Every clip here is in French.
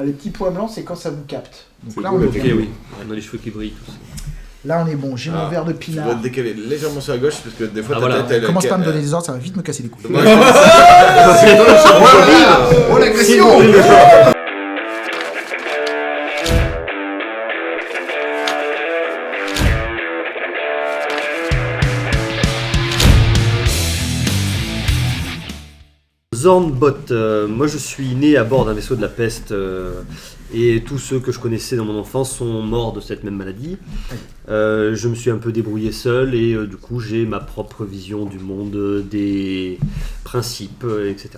les petits points blancs, c'est quand ça vous capte. Donc C'est là, cool, on est ok, bon. oui. On a les cheveux qui brillent tous. Là, on est bon. J'ai mon verre de Tu dois pinard. te décaler légèrement sur la gauche parce que des fois Ah, ta voilà. tête elle Commence pas à me donner des ordres, ça va vite me casser les couilles. Oh l'agression. Zornbot, moi je suis né à bord d'un vaisseau de la peste et tous ceux que je connaissais dans mon enfance sont morts de cette même maladie. Je me suis un peu débrouillé seul et du coup j'ai ma propre vision du monde, des principes, etc.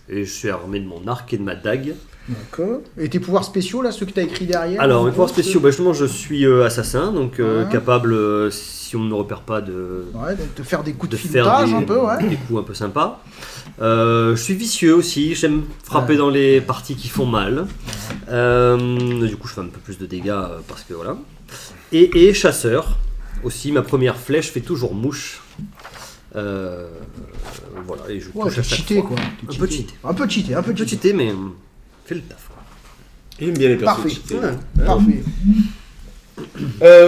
Et je suis armé de mon arc et de ma dague. D'accord. Et tes pouvoirs spéciaux, là, ceux que tu as écrits derrière? Alors mes pouvoirs spéciaux, justement je suis assassin, donc Ouais. capable, si on ne me repère pas, de Ouais, donc te faire des coups de, de faire filetage un peu, ouais. des coups un peu sympas. Je suis vicieux aussi, j'aime frapper Ouais. dans les parties qui font mal. Du coup je fais un peu plus de dégâts parce que voilà. Et chasseur aussi, ma première flèche fait toujours mouche. Voilà, et je Ouais, touche t'es à chaque cheaté, fois. quoi. Un peu cheaté. Un peu cheaté, un peu Un peu cheaté. cheaté, mais fait le taf. quoi. Il aime bien les persos Parfait. cheatés. Parfait.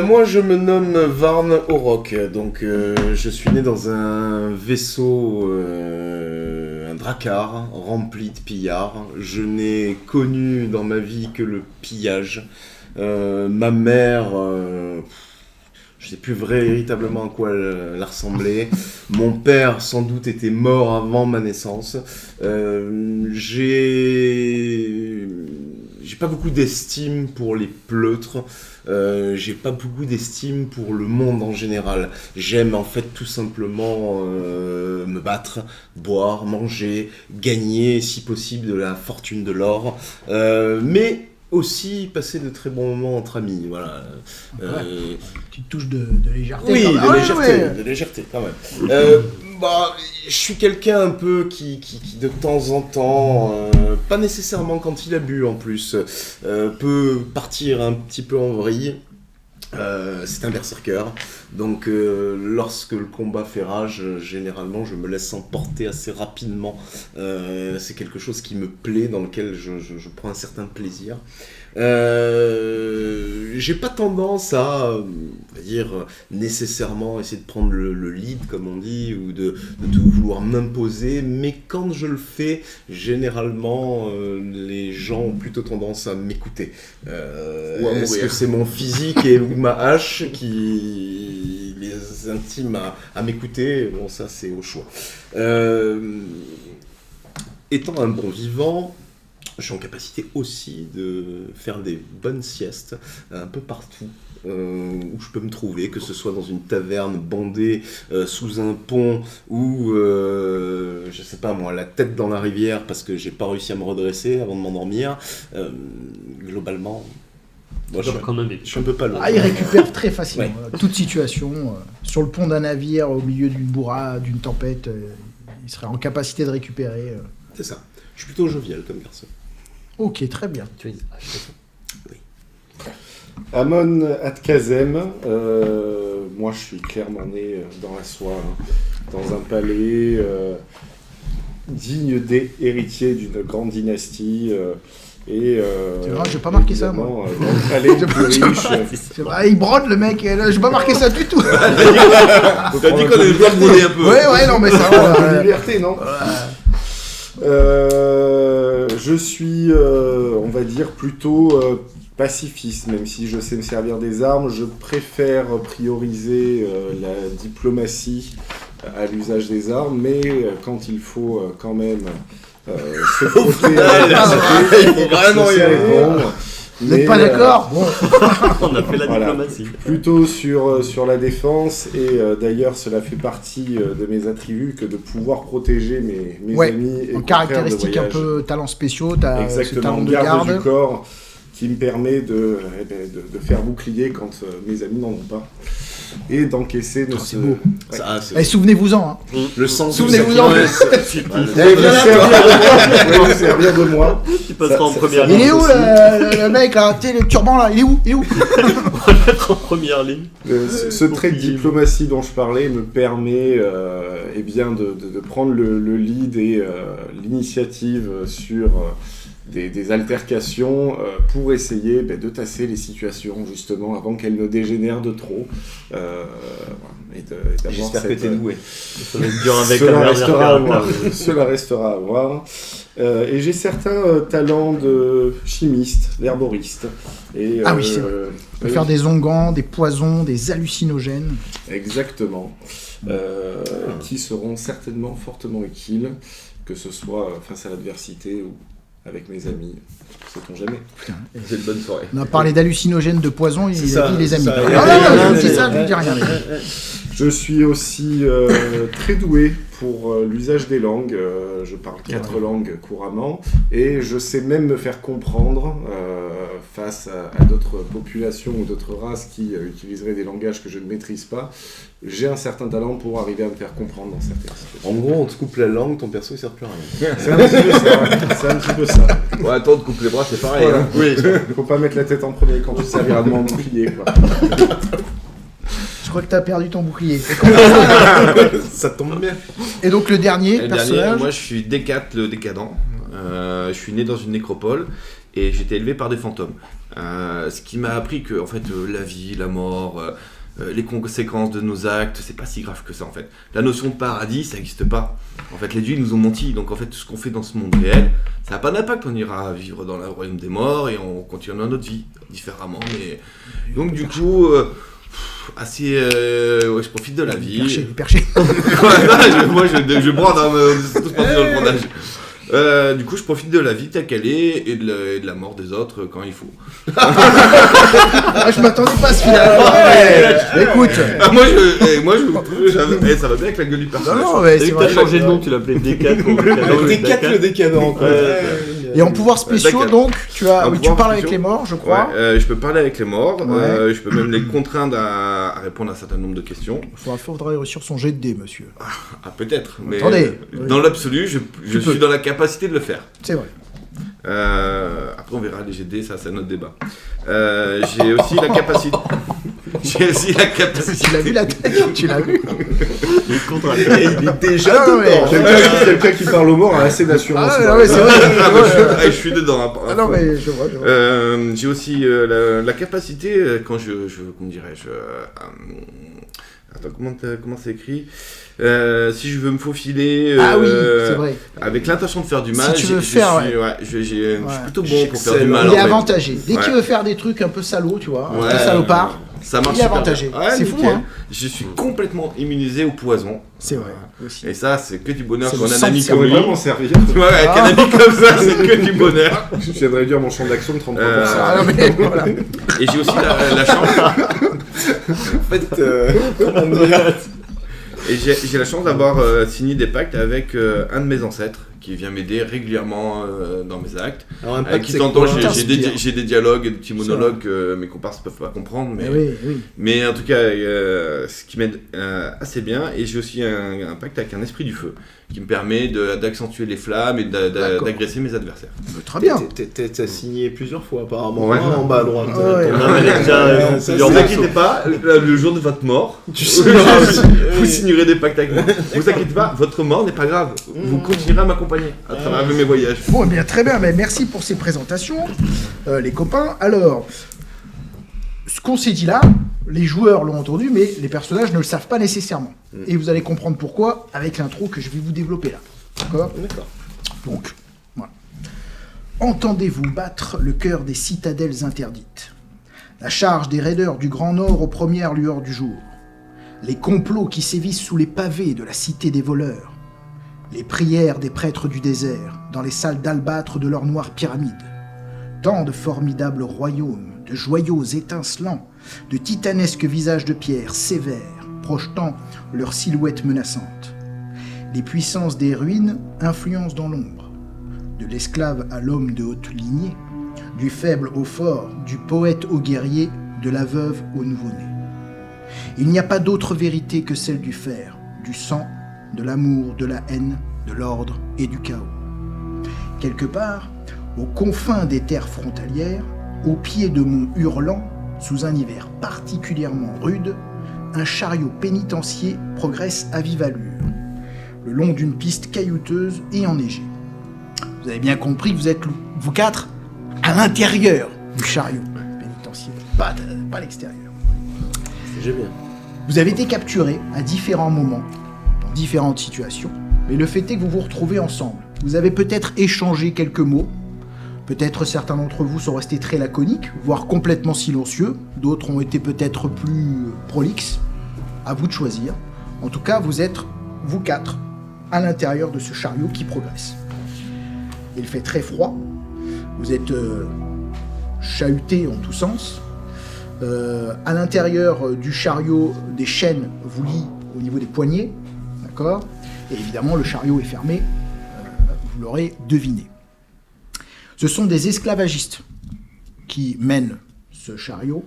Moi je me nomme Varn Orok, donc je suis né dans un vaisseau, un drakkar rempli de pillards. Je n'ai connu dans ma vie que le pillage. Ma mère, je sais plus véritablement à quoi elle ressemblait. Mon père sans doute était mort avant ma naissance. J'ai pas beaucoup d'estime pour les pleutres. J'ai pas beaucoup d'estime pour le monde en général. J'aime en fait tout simplement me battre, boire, manger, gagner si possible de la fortune de l'or, mais aussi passer de très bons moments entre amis. Voilà. Petite touche de légèreté. Oui, quand même. de Ouais, légèreté, ouais. de légèreté quand même. Je suis quelqu'un un peu qui de temps en temps, pas nécessairement quand il a bu en plus, peut partir un petit peu en vrille. C'est un berserker, donc lorsque le combat fait rage, généralement je me laisse emporter assez rapidement. C'est quelque chose qui me plaît, dans lequel je prends un certain plaisir. J'ai pas tendance à, on va dire, nécessairement essayer de prendre le lead, comme on dit, ou de vouloir m'imposer, mais quand je le fais, généralement, les gens ont plutôt tendance à m'écouter. Est-ce que c'est mon physique ou ma hache qui les intime à m'écouter? Bon, ça, c'est au choix. Étant un bon vivant, je suis en capacité aussi de faire des bonnes siestes un peu partout où je peux me trouver, que ce soit dans une taverne bandée sous un pont ou, je sais pas moi, la tête dans la rivière parce que j'ai pas réussi à me redresser avant de m'endormir. Globalement, moi, je suis un peu pas loin. Ah, il récupère très facilement. Toute situation. Sur le pont d'un navire, au milieu d'une bourrade, d'une tempête, il serait en capacité de récupérer. C'est ça. Je suis plutôt jovial comme garçon. Ok, très bien. Tu vois, c'est ça. Amon Atkazem, moi je suis clairement né dans la soie, dans un palais digne des héritiers d'une grande dynastie. Et C'est vrai, j'ai pas marqué ça, moi. Dans le palais le plus riche. C'est vrai, il brode le mec, là, j'ai pas marqué ça du tout. T'as dit qu'on avait le droit de broder un peu. Ouais, non, mais ça va. Liberté, non? Je suis, on va dire, plutôt pacifiste, même si je sais me servir des armes. Je préfère prioriser la diplomatie à l'usage des armes, mais quand il faut quand même se frotter à la il faut vraiment y aller. Vous n'êtes pas d'accord? Bon. On a fait la Voilà. diplomatie. Plutôt sur la défense, et d'ailleurs cela fait partie de mes attributs que de pouvoir protéger mes Ouais, amis et en confrères de caractéristique un voyage. peu talent spéciaux, t'as ce Exactement, talent de garde du garde. corps qui me permet de faire bouclier quand mes amis n'en ont pas. Et d'encaisser de c'est beau. Ça, c'est Eh, souvenez-vous-en. Hein. le sens Souvenez-vous-en. Eh, viens là, toi. Servir de moi. Tu passeras en première Il ligne. est où le mec là? Tu sais, le turban là, il est où? On va le mettre en première ligne. Ce trait de diplomatie dont je parlais me permet eh bien de prendre le lead et l'initiative sur des altercations pour essayer de tasser les situations justement avant qu'elles ne dégénèrent de trop. J'espère que t'es doué. Ça va être dur avec Cela restera à voir. Et j'ai certains talents de chimiste, d'herboriste. Et, Ah oui, c'est vrai. On peut faire des onguents, des poisons, des hallucinogènes. Exactement. Qui seront certainement fortement utiles, que ce soit face à l'adversité ou avec mes amis. Sait-on jamais. C'est une bonne soirée. On a parlé d'hallucinogènes, de poisons, il a dit les amis. ça, Je vous dis ça, je vous dis rien. Je suis aussi très doué pour l'usage des langues. Je parle 4 langues couramment et je sais même me faire comprendre face à d'autres populations ou d'autres races qui utiliseraient des langages que je ne maîtrise pas. J'ai un certain talent pour arriver à me faire comprendre dans certaines situations. En gros, on te coupe la langue, ton perso il sert plus à rien. C'est un petit peu ça. Ouais, attends, on te coupe les bras, c'est pareil. Voilà. Hein. Oui. Faut pas mettre la tête en premier quand tu serviras de mon bouclier, quoi. Je crois que t'as perdu ton bouclier. Ça tombe bien. Et donc le dernier Le personnage. dernier, moi je suis Décate le décadent. Je suis né dans une nécropole et j'ai été élevé par des fantômes. Ce qui m'a appris que en fait, la vie, la mort, les conséquences de nos actes, c'est pas si grave que ça en fait. La notion de paradis, ça n'existe pas. En fait, les dieux ils nous ont menti. Donc en fait, tout ce qu'on fait dans ce monde réel, ça n'a pas d'impact. On ira vivre dans le royaume des morts et on continuera notre vie différemment. Mais donc du coup. Je profite de la vie. Perché. Moi je brode, hein, on est tous partis dans le brodage. Du coup je profite de la vie telle qu'elle est et de la mort des autres quand il faut. Je m'attendais pas à ce final. Écoute. Ça va bien avec la gueule du personnage. Non, mais c'est vrai. T'as changé de nom, tu l'appelais Décate. Décate le décadent. Quoi. Et en pouvoir spéciaux, D'accord. donc, tu En parles pouvoir avec spéciaux. les morts, je crois. Ouais, je peux parler avec les morts, Ouais. je peux même les contraindre à répondre à un certain nombre de questions. Il faudrait réussir son jet de dés, monsieur. Ah peut-être, mais Attendez. Dans l'absolu, je suis dans la capacité de le faire. C'est vrai. Après on verra les GD, ça c'est un autre débat. J'ai aussi la capacité. Tu l'as vu la tête. Tu l'as vu. Il est déjà Ah, non, mais- dedans. Quelqu'un qui parle aux morts a assez d'assurance. Ah, non, mais c'est vrai. Je suis dedans. Hein, Ah non, mais je vois. j'ai aussi la capacité, quand comment dirais-je attends, comment c'est écrit si je veux me faufiler Ah oui, c'est vrai. avec l'intention de faire du mal, Si tu veux je faire, suis plutôt bon pour faire du mal. Il en est fait. avantagé. Dès Ouais. qu'il veut faire des trucs un peu salauds, tu vois, un Ouais. peu salopard, Ça marche il est super avantagé. bien. Ouais, C'est fou, nickel. hein. Je suis complètement immunisé au poison. c'est vrai. Aussi. Et ça, c'est que du bonheur C'est quand on le a un sang ami de comme On lui. peut vraiment servir. Ouais, avec un ami comme ça, c'est que du bonheur. Je viens de réduire mon champ d'action de 33%. Ah non, mais voilà. Et j'ai aussi la chance. En fait, comment dire Et j'ai la chance d'avoir signé des pactes avec un de mes ancêtres qui vient m'aider régulièrement dans mes actes. Alors, un Avec pacte, qui c'est de temps en temps, quoi j'ai des dialogues et des petits monologues que mes comparses ne peuvent pas comprendre. Mais oui, oui. Mais en tout cas, ce qui m'aide assez bien. Et j'ai aussi un pacte avec un esprit du feu qui me permet d'accentuer les flammes et D'accord. d'agresser mes adversaires. Très bien. T'as signé plusieurs fois apparemment. Ouais. En bas à droite. Ouais. Non, mais elle est déjà Ça, Ne plusieurs vous mois. inquiétez pas, le jour de votre mort, Tu signeras aussi. vous signerez des pactes avec moi. Ne vous inquiétez pas, votre mort n'est pas grave. Vous continuerez à m'accompagner à travers mes voyages. Bon, eh bien, très bien. Mais merci pour ces présentations, les copains. Alors, ce qu'on s'est dit là, les joueurs l'ont entendu, mais les personnages ne le savent pas nécessairement. Et vous allez comprendre pourquoi avec l'intro que je vais vous développer là. D'accord ? D'accord. Donc, voilà. Entendez-vous battre le cœur des citadelles interdites. La charge des raideurs du Grand Nord aux premières lueurs du jour. Les complots qui sévissent sous les pavés de la cité des voleurs. Les prières des prêtres du désert dans les salles d'albâtre de leurs noires pyramides. Tant de formidables royaumes, de joyaux étincelants, de titanesques visages de pierre sévères, projetant leurs silhouettes menaçantes. Les puissances des ruines influencent dans l'ombre. De l'esclave à l'homme de haute lignée, du faible au fort, du poète au guerrier, de la veuve au nouveau-né. Il n'y a pas d'autre vérité que celle du fer, du sang, de l'amour, de la haine, de l'ordre et du chaos. Quelque part, aux confins des terres frontalières, au pied de monts hurlants, sous un hiver particulièrement rude, un chariot pénitencier progresse à vive allure, le long d'une piste caillouteuse et enneigée. Vous avez bien compris que vous êtes loup. vous quatre, à l'intérieur du chariot pénitentiaire, pas à l'extérieur. J'aime bien. Vous avez été capturés à différents moments, dans différentes situations, mais le fait est que vous vous retrouvez ensemble. Vous avez peut-être échangé quelques mots, peut-être certains d'entre vous sont restés très laconiques, voire complètement silencieux, d'autres ont été peut-être plus prolixes, à vous de choisir. En tout cas, vous êtes, vous quatre, à l'intérieur de ce chariot qui progresse. Il fait très froid, vous êtes chahutés en tous sens. À l'intérieur du chariot, des chaînes vous lient au niveau des poignets, d'accord ? Et évidemment, le chariot est fermé, vous l'aurez deviné. Ce sont des esclavagistes qui mènent ce chariot.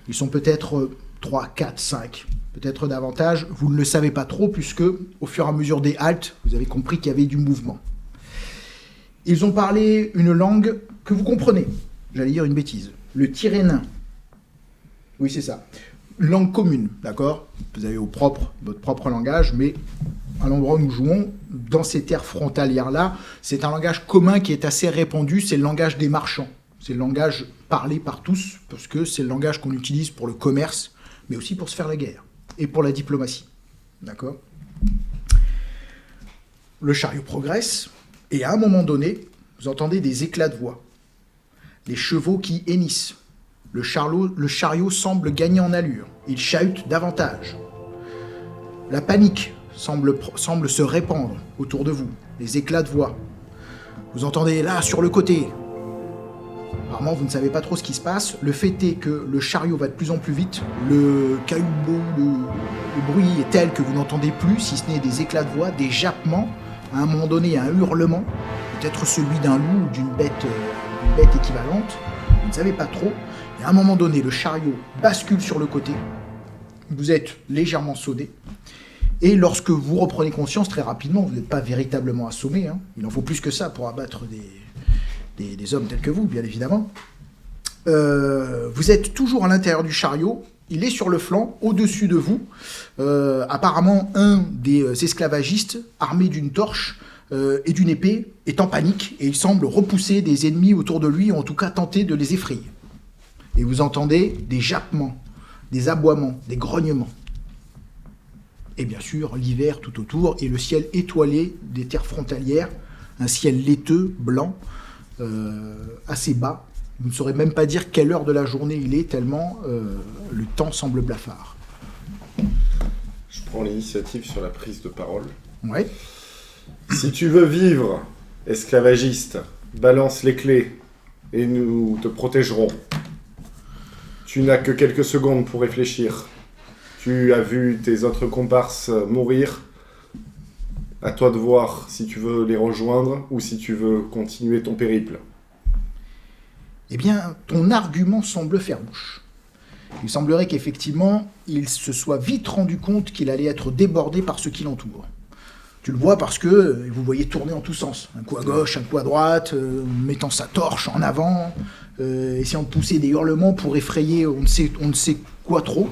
Ils sont peut-être 3, 4, 5, peut-être davantage. Vous ne le savez pas trop, puisque au fur et à mesure des haltes, vous avez compris qu'il y avait du mouvement. Ils ont parlé une langue que vous comprenez. J'allais dire une bêtise. Le Tyrrhénin. Oui, c'est ça. Une langue commune, d'accord ? Vous avez votre propre langage, mais à l'endroit où nous jouons, dans ces terres frontalières-là, c'est un langage commun qui est assez répandu, c'est le langage des marchands. C'est le langage parlé par tous, parce que c'est le langage qu'on utilise pour le commerce, mais aussi pour se faire la guerre, et pour la diplomatie. D'accord ? Le chariot progresse, et à un moment donné, vous entendez des éclats de voix. Les chevaux qui hennissent. Le chariot semble gagner en allure. Il chahute davantage. La panique semble se répandre autour de vous. Les éclats de voix. Vous entendez là, sur le côté. Apparemment, vous ne savez pas trop ce qui se passe. Le fait est que le chariot va de plus en plus vite. Le caillou, le bruit est tel que vous n'entendez plus, si ce n'est des éclats de voix, des jappements. À un moment donné, un hurlement. Peut-être celui d'un loup ou d'une bête équivalente. Vous ne savez pas trop. Et à un moment donné, le chariot bascule sur le côté. Vous êtes légèrement sonnés. Et lorsque vous reprenez conscience, très rapidement, vous n'êtes pas véritablement assommé. Hein. Il en faut plus que ça pour abattre des hommes tels que vous, bien évidemment. Vous êtes toujours à l'intérieur du chariot. Il est sur le flanc, au-dessus de vous. Apparemment, un des esclavagistes, armé d'une torche et d'une épée, est en panique. Et il semble repousser des ennemis autour de lui, ou en tout cas tenter de les effrayer. Et vous entendez des jappements, des aboiements, des grognements. Et bien sûr, l'hiver tout autour et le ciel étoilé des terres frontalières, un ciel laiteux, blanc, assez bas. Vous ne saurez même pas dire quelle heure de la journée il est, tellement le temps semble blafard. Je prends l'initiative sur la prise de parole. Ouais. Si tu veux vivre, esclavagiste, balance les clés et nous te protégerons. Tu n'as que quelques secondes pour réfléchir. Tu as vu tes autres comparses mourir. À toi de voir si tu veux les rejoindre ou si tu veux continuer ton périple. Eh bien, ton argument semble faire bouche. Il semblerait qu'effectivement, il se soit vite rendu compte qu'il allait être débordé par ceux qui l'entourent. Tu le vois parce que vous voyez tourner en tous sens. Un coup à gauche, un coup à droite, mettant sa torche en avant, essayant de pousser des hurlements pour effrayer on ne sait quoi trop.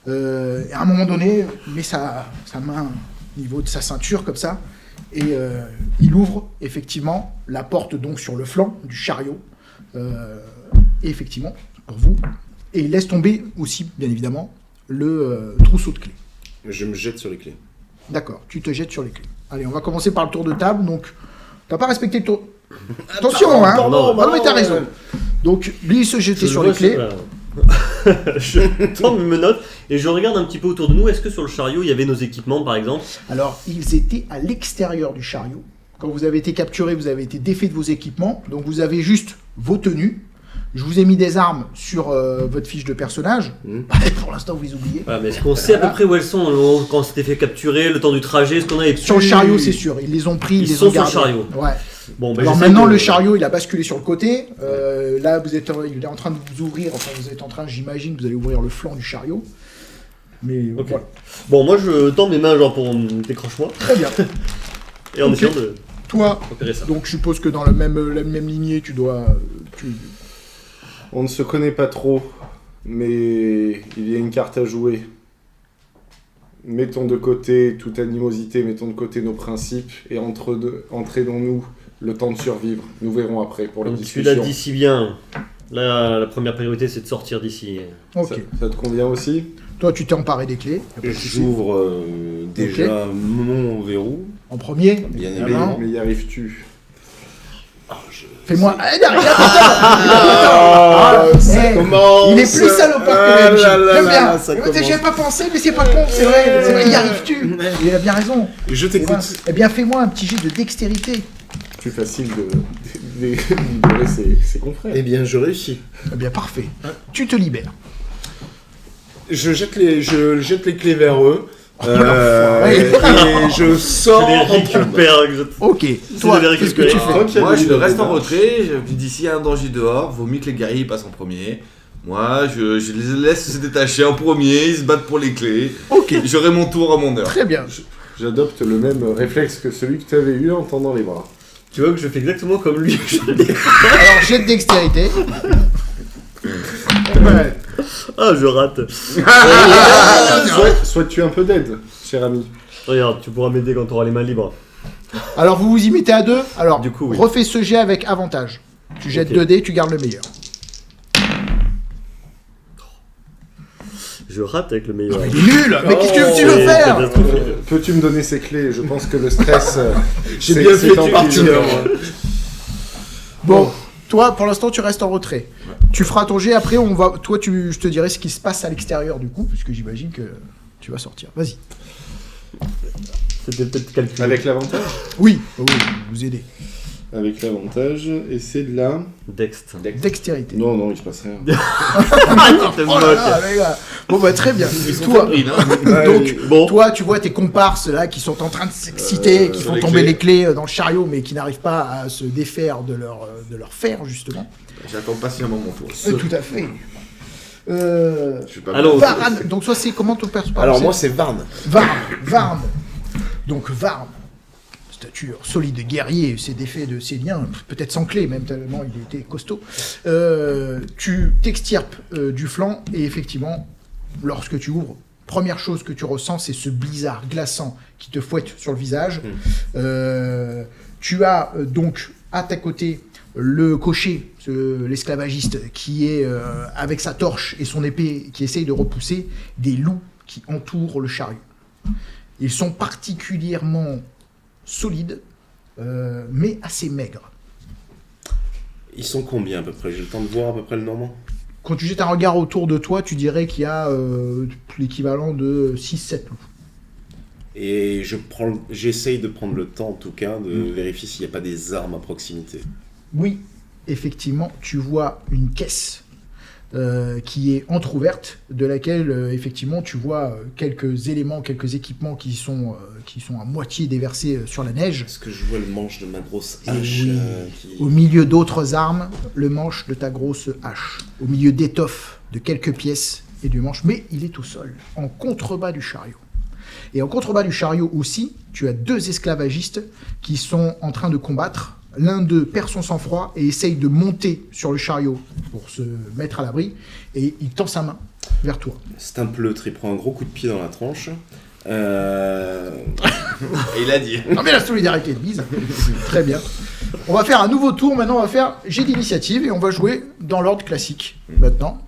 Et à un moment donné, il met sa main au niveau de sa ceinture comme ça, et il ouvre effectivement la porte donc sur le flanc du chariot, et effectivement, pour vous, et il laisse tomber aussi, bien évidemment, le trousseau de clés. Je me jette sur les clés. D'accord, tu te jettes sur les clés. Allez, on va commencer par le tour de table, donc t'as pas respecté le tour... Attention, hein. Pardon, mais t'as raison. Donc, lui, il se jetait sur les clés. Je tends mes menottes et je regarde un petit peu autour de nous. Est-ce que sur le chariot, il y avait nos équipements, par exemple ? Alors, ils étaient à l'extérieur du chariot. Quand vous avez été capturé, vous avez été défait de vos équipements. Donc, vous avez juste vos tenues. Je vous ai mis des armes sur votre fiche de personnage. Pour l'instant, vous les oubliez. Voilà, mais est-ce qu'on sait à peu près où elles sont quand on s'était fait capturer, le temps du trajet, ce qu'on avait Sur le chariot, c'est sûr. Ils les ont pris, Ils les sont ont sur le gardés. chariot. Ouais. Bon, Alors maintenant, le chariot, il a basculé sur le côté. Là, il est en train de vous ouvrir. Enfin, vous êtes en train, j'imagine, vous allez ouvrir le flanc du chariot. Mais Ok. voilà. Bon, moi je tends mes mains genre pour décroche-moi Très bien. et en Ok. essayant de Toi, repérer ça. donc je suppose que dans la même lignée, tu dois... On ne se connaît pas trop, mais il y a une carte à jouer. Mettons de côté toute animosité, mettons de côté nos principes, et entraînons-nous le temps de survivre. Nous verrons après pour les Comme tu discussions. l'as dit si bien, là, la première priorité, c'est de sortir d'ici. Ok. Ça te convient aussi? Toi, tu t'es emparé des clés. Y a pas de souci. J'ouvre déjà mon verrou. En premier. Bien Mais, évidemment. Évidemment. mais y arrives-tu? Fais-moi. Ah, non, Ça Eh, commence. il est plus salopard que Ah MJ. là là J'aime là, bien. ça J'y commence. avais pas pensé, mais c'est pas con, c'est vrai. C'est vrai. Y arrives-tu? Il a bien raison. Je Eh ben, t'écoute. eh bien, fais-moi un petit jet de dextérité. Plus facile de libérer ses confrères. Eh bien, je réussis. Eh bien, parfait. Tu te libères. Je jette les clés vers eux. l'enfoiré. Et je sors Je les en trombe. récupère. Ok. Toi, de les qu'est-ce que récupérer. tu fais? Ok, Moi, je lui, reste en démarche. retrait. Je me dis, s'il y a un danger dehors, vaut mieux que les guerriers passent en premier. Moi, je les laisse se détacher en premier, ils se battent pour les clés. Ok. J'aurai mon tour à mon heure. Très bien. J'adopte le même réflexe que celui que tu avais eu en tendant les bras. Tu vois que je fais exactement comme lui. Alors, jet de dextérité. Ouais. Ah, je rate. Souhaites-tu un peu d'aide, cher ami? Regarde, tu pourras m'aider quand tu auras les mains libres. Alors, vous vous y mettez à deux. Alors, Du coup, oui. refais ce jet avec avantage. Tu jettes Ok. 2 dés, tu gardes le meilleur. Je rate avec le meilleur. Il est nul. Mais qu'est-ce que tu veux C'est faire? catastrophique. Peux-tu me donner ces clés? Je pense que le stress. J'ai c'est- bien c'est fait en de partie, partir. Bon, toi, pour l'instant, tu restes en retrait. Tu feras ton jet. Après, on va. Toi, je te dirai ce qui se passe à l'extérieur du coup, puisque j'imagine que tu vas sortir. Vas-y. C'était peut-être calculé. Avec l'avantage? Oui. Oui, vous aidez. Avec l'avantage, et c'est de la... Dext. Dextérité. Non, non, il se passe rien. Ah, tu te Oh là là, les gars. Bon bah très bien. Toi, donc, Bon. toi, tu vois tes comparses là qui sont en train de s'exciter, qui sur font les tomber clés. les clés dans le chariot, mais qui n'arrivent pas à se défaire de leur fer justement. J'attends patiemment mon tour. Tout à fait. Je suis pas Alors, Varn. Donc soit c'est comment ton personnage? Alors, moi, c'est Varn. Varn. Donc Varn. Stature solide guerrier, s'est défait de ses liens, peut-être sans clé même tellement il était costaud. Tu t'extirpes du flanc et effectivement, lorsque tu ouvres, première chose que tu ressens, c'est ce blizzard glaçant qui te fouette sur le visage. Tu as donc à ta côté le cocher, l'esclavagiste, qui est avec sa torche et son épée, qui essaye de repousser des loups qui entourent le chariot. Ils sont particulièrement solides, mais assez maigres. Ils sont combien à peu près? J'ai le temps de voir à peu près le nombre. Quand tu jettes un regard autour de toi, tu dirais qu'il y a l'équivalent de 6-7 loups. Et j'essaye de prendre le temps en tout cas de vérifier s'il n'y a pas des armes à proximité. Oui, effectivement, tu vois une caisse qui est entrouverte, de laquelle effectivement tu vois quelques éléments, quelques équipements qui sont à moitié déversés sur la neige. Est-ce que je vois le manche de ma grosse Et hache oui. qui... Au milieu d'autres armes, le manche de ta grosse hache. Au milieu d'étoffes, de quelques pièces et du manche, mais il est tout seul, en contrebas du chariot. Et en contrebas du chariot aussi, tu as 2 esclavagistes qui sont en train de combattre. L'un d'eux perd son sang-froid et essaye de monter sur le chariot pour se mettre à l'abri, et il tend sa main vers toi. C'est un pleutre, il prend un gros coup de pied dans la tronche. Et il a dit. Non mais la solidarité de bise. Très bien. On va faire un nouveau tour, maintenant on va faire jet d'initiative, et on va jouer dans l'ordre classique, maintenant.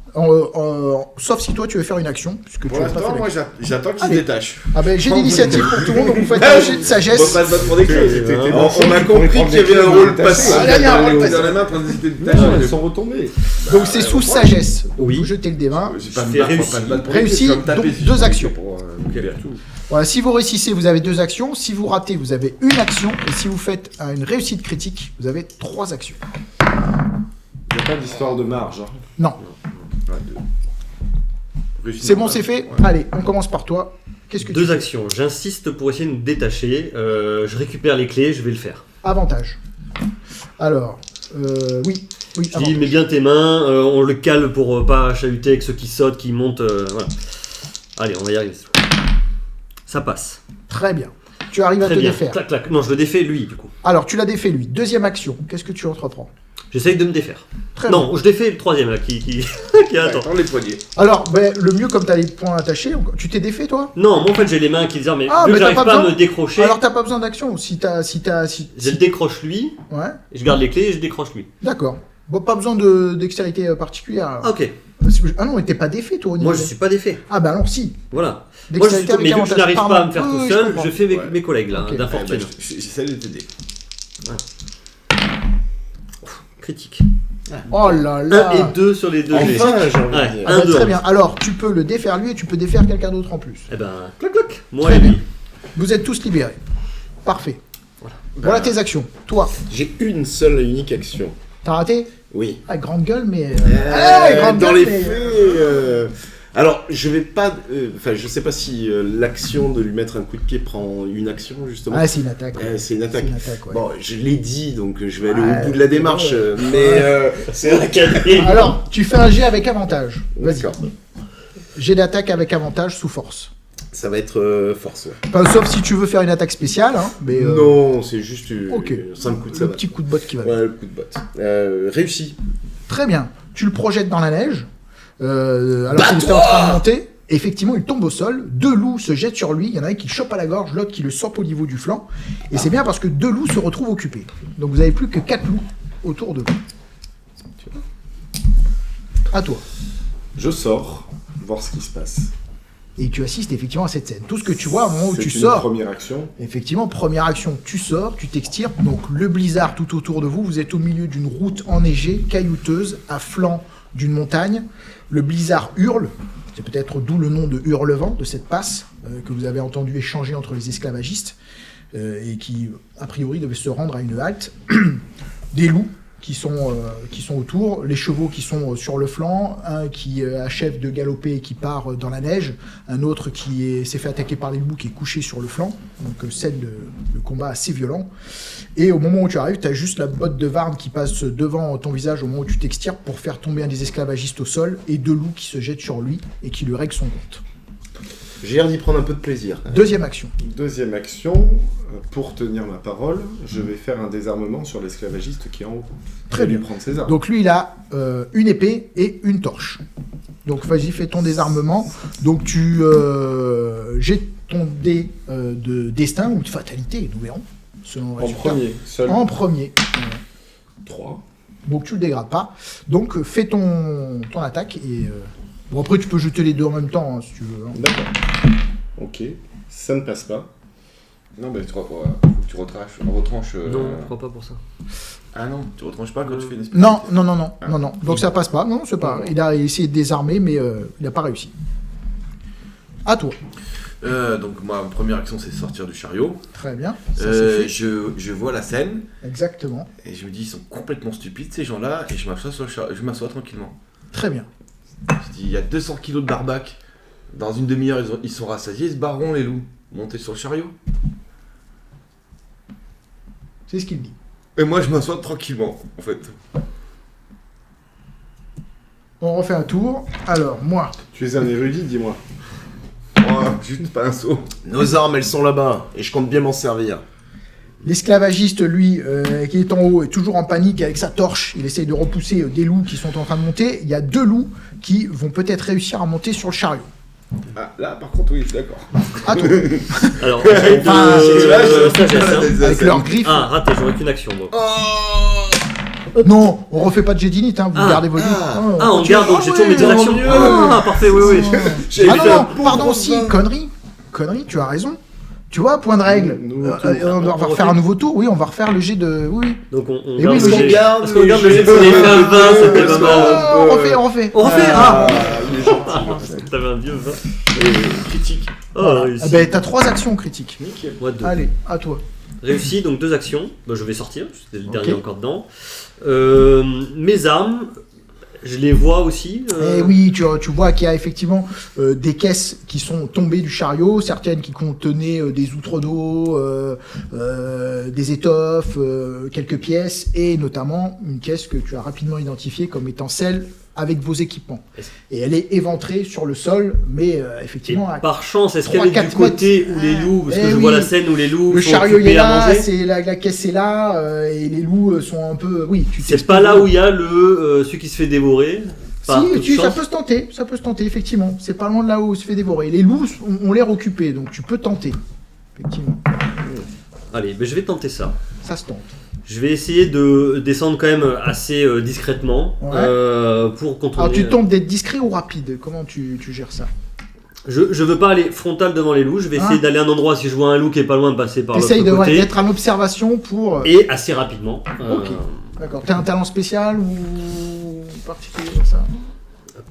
Sauf si toi tu veux faire une action, puisque Pour tu n'as pas fait l'instant, moi, l'action. j'attends qu'il se Allez. détache. Ah ben jet d'initiative pour tout le monde, donc vous faites un jet de On sagesse. va pas se battre pour des clés. On a compris qu'il y avait un rôle passé. Ah, là, il y a un rôle Dans passé. la main en train de décider de Non, elles détacher. sont retombées. Donc c'est sous sagesse. Oui. Vous jetez le D20. J'ai pas Je de fais battre, réussir. pas de battre pour des Réussi, clés, je vais me taper donc si 2 je- actions. pour, faire tout. Voilà, si vous réussissez, vous avez 2 actions. Si vous ratez, vous avez 1 action. Et si vous faites une réussite critique, vous avez 3 actions. Il n'y a pas d'histoire de marge. Hein. Non, Ouais, réussite c'est bon, normale. c'est fait. Ouais. Allez, on commence par toi. Qu'est-ce que tu 2 fais? actions. J'insiste pour essayer de me détacher. Je récupère les clés, je vais le faire. Avantage. Alors, oui. Oui, Je dis, avantage. mets bien tes mains, on le cale pour pas chahuter avec ceux qui sautent, qui montent. Voilà. Allez, on va y arriver. Ça passe. Très bien. Tu arrives à Très te bien. défaire. Clac, clac. Non, je le défais lui, du coup. Alors, tu l'as défait lui. Deuxième action. Qu'est-ce que tu entreprends? J'essaye de me défaire. Très bien. Non, je défais le troisième là, qui Ok, attends. Attends les poignets. Alors, le mieux, comme t'as les points attachés, tu t'es défait, toi? Non, moi en fait j'ai les mains qui disent mais Ah, vu mais que j'arrive t'as pas pas à besoin. me décrocher, Alors, t'as pas besoin d'action. je le décroche lui, Ouais, et je garde les clés et je décroche lui. d'accord. Bon, pas besoin dextérité particulière. alors. Ah, ok. Ah non, mais t'es pas défait, toi, au niveau Moi je suis pas défait. Ah, bah alors, si. Voilà. Moi je suis Dextérité avec mais vu que je avantage. n'arrive pas à Pardon. me faire Oui, tout oui, je seul, comprends. je fais avec Ouais. mes collègues là, Ok. d'infortune. J'essaie de t'aider. Critique. Oh là 1 là. et 2 sur les deux jets. Enfin, j'ai envie Ouais. de dire. Ah, Un, bah, deux, très onze. bien. Alors, tu peux le défaire lui et tu peux défaire quelqu'un d'autre en plus. Eh ben, clac clac. Moi Très et bien. lui. Vous êtes tous libérés. Parfait. Voilà tes actions. Toi, J'ai une seule et unique action. t'as raté? Oui. Ah, grande gueule, mais. Dans gueule, les mais- faits. Alors, je vais pas. Enfin, je sais pas si l'action de lui mettre un coup de pied prend une action, justement. Ah, c'est une attaque. C'est une C'est attaque. une attaque, ouais. Bon, je l'ai dit, donc je vais aller Ouais, au bout de la démarche, mais c'est vrai que. Alors, tu fais un jet avec avantage. Vas-y. D'accord. Jet d'attaque avec avantage sous force. Ça va être force, ouais. Enfin, sauf si tu veux faire une attaque spéciale, hein, mais. Non, c'est juste Ok. 5 coups de Le savate. petit coup de botte qui va. Ouais, le coup de botte. Réussi. Très bien. Tu le projettes dans la neige. Alors qu'il était en train de monter. Effectivement, il tombe au sol. 2 loups se jettent sur lui. Il y en a un qui le chope à la gorge, l'autre qui le sorte au niveau du flanc. Et c'est bien parce que 2 loups se retrouvent occupés. Donc vous avez plus que 4 loups autour de vous. À toi. Je sors, voir ce qui se passe. Et tu assistes effectivement à cette scène. Tout ce que tu vois au moment où C'est tu une sors. première action. Effectivement, première action, tu sors, tu t'extirpes. Donc le blizzard tout autour de vous. Vous êtes au milieu d'une route enneigée, caillouteuse, à flanc d'une montagne. Le blizzard hurle. C'est peut-être d'où le nom de Hurlevent, de cette passe que vous avez entendu échanger entre les esclavagistes et qui, a priori, devait se rendre à une halte. Des loups qui sont autour, les chevaux qui sont sur le flanc, un qui achève de galoper et qui part dans la neige, un autre qui s'est fait attaquer par les loups qui est couché sur le flanc, donc scène de combat assez violent. Et au moment où tu arrives, tu as juste la botte de Varn qui passe devant ton visage au moment où tu t'extirpes pour faire tomber un des esclavagistes au sol, et 2 loups qui se jettent sur lui et qui lui règlent son compte. J'ai l'air d'y prendre un peu de plaisir. Deuxième action. Deuxième action, pour tenir ma parole, je vais faire un désarmement sur l'esclavagiste qui est en haut. Très Je vais lui bien. prendre ses armes. Donc lui, il a une épée et une torche. Donc vas-y, fais ton désarmement. Donc tu jettes ton dé de destin ou de fatalité, nous verrons. Selon le En résultat. premier, seul. En premier. 3. Donc tu le dégrades pas. Donc fais ton attaque et... Bon après tu peux jeter les deux en même temps hein, si tu veux. hein. D'accord. Ok, ça ne passe pas. Non, mais faut que tu retranches. Non, je crois pas pour ça. Ah non, tu retranches pas quand tu fais une espèce Non. Ah. Non. Donc ça passe pas. Non, c'est pas. Il a essayé de désarmer mais il n'a pas réussi. À toi. Donc, moi, ma première action, c'est sortir du chariot. Très bien. Ça c'est fait. Je vois la scène Exactement. et je me dis, ils sont complètement stupides ces gens-là, et je m'assois sur le chariot, je m'assois tranquillement. Très bien. Je dis, il y a 200 kilos de barbac. Dans une demi-heure, ils sont rassasiés, ils se barreront les loups. Montez sur le chariot. C'est ce qu'il dit. Et moi, je m'assois tranquillement, en fait. On refait un tour. Alors, moi, Tu es un érudit, dis-moi. Oh, juste pas un saut. Nos armes, elles sont là-bas, et je compte bien m'en servir. l'esclavagiste, lui, qui est en haut, est toujours en panique avec sa torche. Il essaye de repousser des loups qui sont en train de monter. Il y a 2 loups qui vont peut-être réussir à monter sur le chariot. Ah, là, par contre, oui, je suis d'accord. À toi. Alors, j'ai de Enfin, sagesse, hein. Avec leurs griffes. Ah, raté, j'aurais qu'une action moi. Non, on refait pas de jet d'init, hein. Vous gardez vos griffes. Ah, on garde, donc j'ai toujours mes deux actions. mieux. Ah, parfait, oui. Ah non, pardon, si, connerie, tu as raison. Tu vois, point de règle. Nouveau On va refaire un nouveau tour, oui, on va refaire le jet de... Oui. Donc on Et garde oui, le on jet. garde Parce qu'on le garde le jet. jet, parce qu'on avait fait un 20, c'était pas mal. On refait. On refait. Ah, il est gentil. t'avais un vieux 20. Critique. Oh, réussi. Ah ben, t'as 3 actions critiques. Nickel. Moi, 2. Allez, à toi. Réussi, donc 2 actions. Bah, je vais sortir, c'était le Ok. dernier encore dedans. Mes armes, je les vois aussi. Eh oui, tu vois qu'il y a effectivement des caisses qui sont tombées du chariot, certaines qui contenaient des outres d'eau, des étoffes, quelques pièces, et notamment une caisse que tu as rapidement identifiée comme étant celle avec vos équipements. Est-ce- Et elle est éventrée sur le sol, mais Et effectivement... par chance, est-ce qu'elle 3, est du 4 côté mètres. où les loups, parce que Eh je vois oui. la scène où les loups Le sont chariot il est occupés à là, manger. la caisse est là, et les loups sont un peu... Oui, tu C'est pas là où il y a celui qui se fait dévorer. pas. Ça peut se tenter, effectivement. C'est pas loin de là où il se fait dévorer. Les loups ont l'air occupés, donc tu peux tenter. Effectivement. Allez, je vais tenter ça. Ça se tente. Je vais essayer de descendre quand même assez discrètement pour contrôler. Alors tu tentes d'être discret ou rapide? Comment tu gères ça? Je veux pas aller frontal devant les loups, je vais essayer d'aller à un endroit, si je vois un loup qui est pas loin, de passer par l'autre côté. Essaye d'être en observation pour... Et assez rapidement. Ok, d'accord. T'as un talent spécial ou particulier pour ça?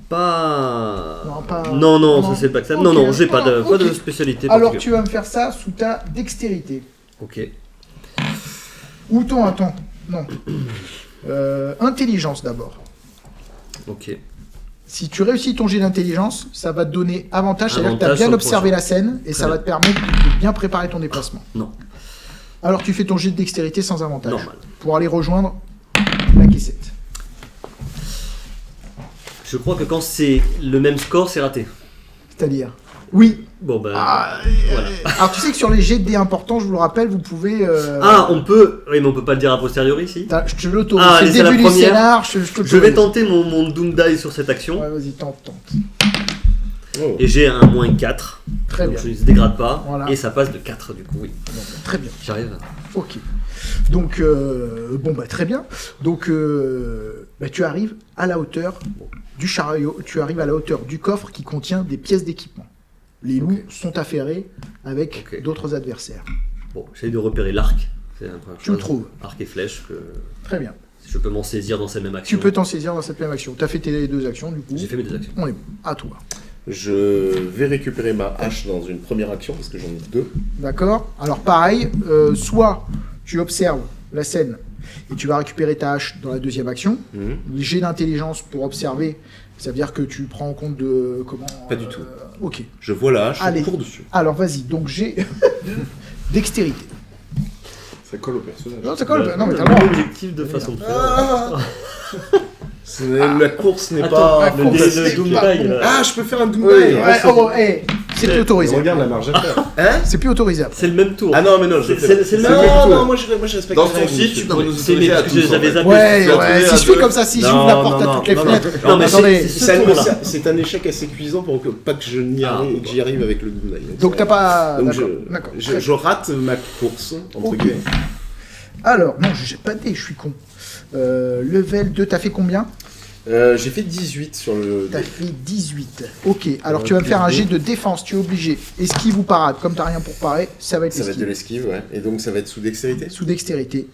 Pas... Non, pas... Non, ça c'est pas que ça. Okay. Non, j'ai pas de spécialité. Alors tu vas me faire ça sous ta dextérité. Ok. Ou ton... Attends, non. Intelligence d'abord. Ok. Si tu réussis ton jet d'intelligence, ça va te donner avantage, c'est-à-dire que tu as bien sur le observé prochain. la scène et Très ça va te permettre de bien préparer ton déplacement. Non. Alors tu fais ton jet de dextérité sans avantage. Normal. Pour aller rejoindre la caissette. Je crois que quand c'est le même score, c'est raté. C'est-à-dire? Oui. Bon ben... Voilà. Alors tu sais que sur les jets de dés importants, je vous le rappelle, vous pouvez... on peut... Oui, mais on peut pas le dire a posteriori, si. Je te l'autorise. Ah, C'est allez, le c'est la début du première. scénar, Je vais tenter mon Doom Die sur cette action. Ouais, vas-y, tente. Oh. Et j'ai un -4. Très donc bien. je ne se dégrade pas. Voilà. Et ça passe de 4 du coup, oui. Donc, très bien. J'arrive. Ok. Donc, très bien. Donc, tu arrives à la hauteur du chariot, tu arrives à la hauteur du coffre qui contient des pièces d'équipement. Les loups sont affairés avec d'autres adversaires. Bon, j'essaie de repérer l'arc. C'est la première Tu le chose. trouves. Arc et flèche, que Très bien. je peux m'en saisir dans cette même action. Tu peux t'en saisir dans cette même action. Tu as fait tes deux actions, du coup. J'ai fait mes deux actions. On est bon. À toi. Je vais récupérer ma hache dans une première action parce que j'en ai 2. D'accord. Alors, pareil, soit tu observes la scène et tu vas récupérer ta hache dans la deuxième action. Jet d'intelligence pour observer, ça veut dire que tu prends en compte de comment... Pas du tout. Ok. Je vois la hache, Allez. je cours dessus. Alors, vas-y. Donc, j'ai dextérité. Ça colle au personnage. Non, ça colle. Non, mais t'as le le droit. objectif de façon de faire. La course n'est Attends, pas... la course, c'est Doom pas Die, bon. là. Ah, je peux faire un Doom Oui, Die. Ouais, c'est plus autorisé. Regarde la marge à faire. Hein? C'est plus autorisé. C'est le même tour. Ah non, mais non, je C'est le fais- même Non, tour. non, moi je respecte Dans les son règles, site, monsieur. tu Non, peux mais nous c'est autoriser à mais tous, je les en avais fait. zappés. Ouais, Tu vas trouver si à je fais deux. comme ça, si Non, j'ouvre la porte non, à toutes les non, fenêtres. Non, mais Attendez. c'est ce C'est tour-là. c'est un échec assez cuisant pour que pas que je n'y arrive, que j'y arrive avec le Doom Die. Donc t'as pas... Donc D'accord. je rate ma course, entre Ok. guillemets. Alors, non, je jette pas de dés, je suis con. Level 2, t'as fait combien? J'ai fait 18 sur le... T'as fait 18. Ok, alors tu vas me faire un jet de défense, tu es obligé. Esquive ou parade, comme t'as rien pour parer, ça va être Ça va être de l'esquive. l'esquive, ouais. Et donc ça va être sous dextérité. Sous dextérité.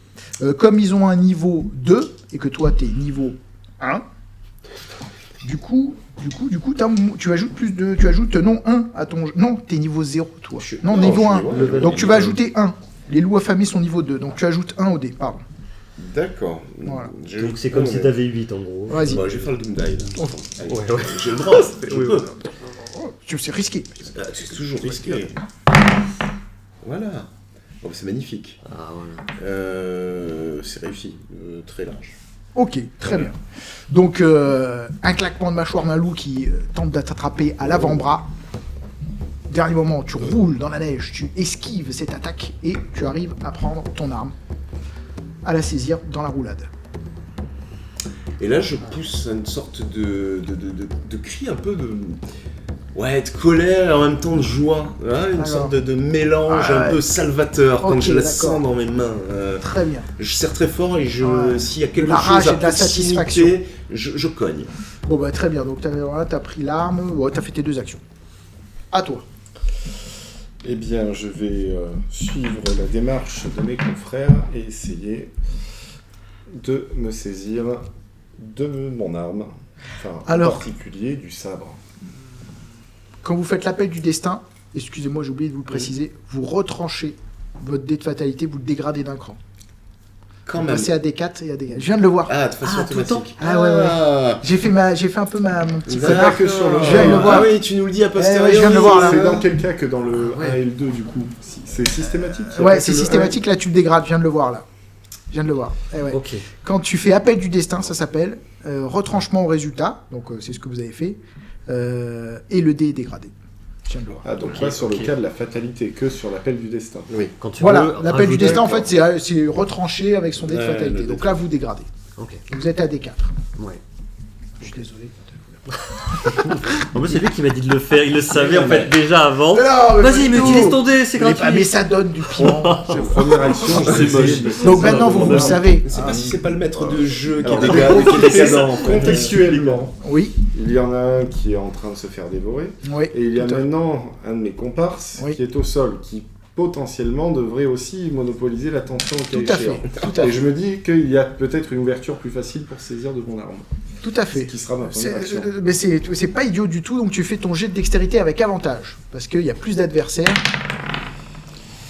Comme ils ont un niveau 2, et que toi t'es niveau 1, du coup, tu ajoutes plus de... Tu ajoutes, non, 1 à ton... Non, t'es niveau 0, toi. Non, niveau je 1. suis niveau un. Donc tu vas ajouter 1. Les loups affamés sont niveau 2, donc tu ajoutes 1 au dé, pardon. D'accord. Voilà. Donc c'est comme si t'avais 8 en gros. Vas-y. Bah, je vais faire le Doom Die. Là. Allez, Ouais. J'ai le droit. Je peux. C'est risqué. Ah, c'est toujours risqué. Voilà. Oh, c'est magnifique. Ah voilà. C'est réussi. Très large. Ok, très bien. Donc, un claquement de mâchoire d'un loup qui tente de t'attraper à l'avant-bras. Dernier moment, tu roules dans la neige, tu esquives cette attaque et tu arrives à prendre ton arme, à la saisir dans la roulade. Et là, je pousse une sorte de cri un peu de... Ouais, de colère et en même temps de joie. Hein, une Alors. sorte de mélange Ah, un peu salvateur quand Ok, je la d'accord. sens dans mes mains. Très bien. Je serre très fort et Ouais. s'il y a quelque La rage chose à et de la proximité, satisfaction. je cogne. Bon bah très bien, donc t'as pris l'arme, t'as fait tes deux actions. À toi. Eh bien, je vais suivre la démarche de mes confrères et essayer de me saisir de mon arme. Enfin, Alors. en particulier du sabre. Quand vous faites l'appel du destin, excusez-moi, j'ai oublié de vous le préciser, vous retranchez votre dé de fatalité, vous le dégradez d'un cran. Quand Vous même. passez à D4 et à D4. Je viens de le voir. Ah, de façon Ah, tout le temps. automatique. Ah, ouais. J'ai fait un peu mon petit C'est pas connard. que sur le... Je viens de le voir. Ah oui, tu nous le dis à posteriori. je viens de le voir, là. C'est dans quel cas que dans le Ouais. 1 et le 2, du coup c'est systématique? il y a Ouais, pas c'est que le systématique, là tu le dégrades, je viens de le voir là. Je viens de le voir. Eh ouais. Ok. Quand tu fais appel du destin, ça s'appelle retranchement au résultat, donc c'est ce que vous avez fait, et le dé est dégradé. Je viens de le voir. 1. Ah, donc Ok, pas sur le ok. cas de la fatalité, que sur l'appel du destin. Oui. Quand tu Voilà, veux l'appel du rajouter- destin en fait c'est retranché avec son dé de Ouais, fatalité. le Donc dé. là vous dégradez. Ok. Vous êtes à D4. Ouais. Je suis désolé. En plus, c'est lui qui m'a dit de le faire. Il le savait en fait déjà avant. Non, mais Vas-y, pas mais du utilise tout. ton dé, c'est Mais gratuit. ça donne du piment. Première action, je vais C'est moche. essayer de- Donc maintenant, vous le savez. Je sais pas si c'est pas le maître de jeu qui Alors, est décadent. contextuellement, Oui, il y en a un qui est en train de se faire dévorer, oui. et il y a Tout à fait. maintenant un de mes comparses Oui. qui est au sol, qui potentiellement devrait aussi monopoliser l'attention au cas Tout à échéant. fait. Tout à Et fait. je me dis qu'il y a peut-être une ouverture plus facile pour saisir de mon arme, Tout à ce fait. qui sera ma première action. Mais c'est pas idiot du tout, donc tu fais ton jet de dextérité avec avantage. Parce qu'il y a plus d'adversaires.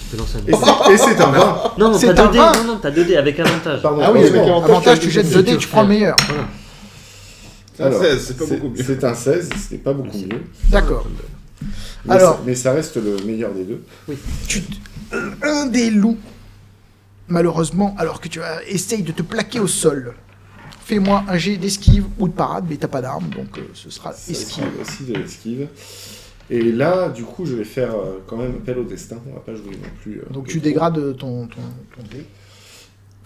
Tu peux lancer un Et dé. c'est un 20. Non, c'est t'as un 2 dés. 20. Non, t'as 2 dés avec avantage. Pardon, Ah oui, avec avec avantage, tu jettes 2 dés, tu prends le meilleur. Voilà. Alors, 16, c'est pas beaucoup mieux. C'est un 16, ce n'est pas beaucoup mieux. D'accord. Mais Alors- mais ça reste le meilleur des deux. Un des loups, malheureusement, alors que tu essayes de te plaquer au sol. Fais-moi un jet d'esquive ou de parade, mais t'as pas d'arme, donc ce sera Ça esquive. sera aussi de l'esquive. Et là, du coup, je vais faire quand même appel au destin. On va pas jouer non plus. Donc de tu trop. dégrades ton dé.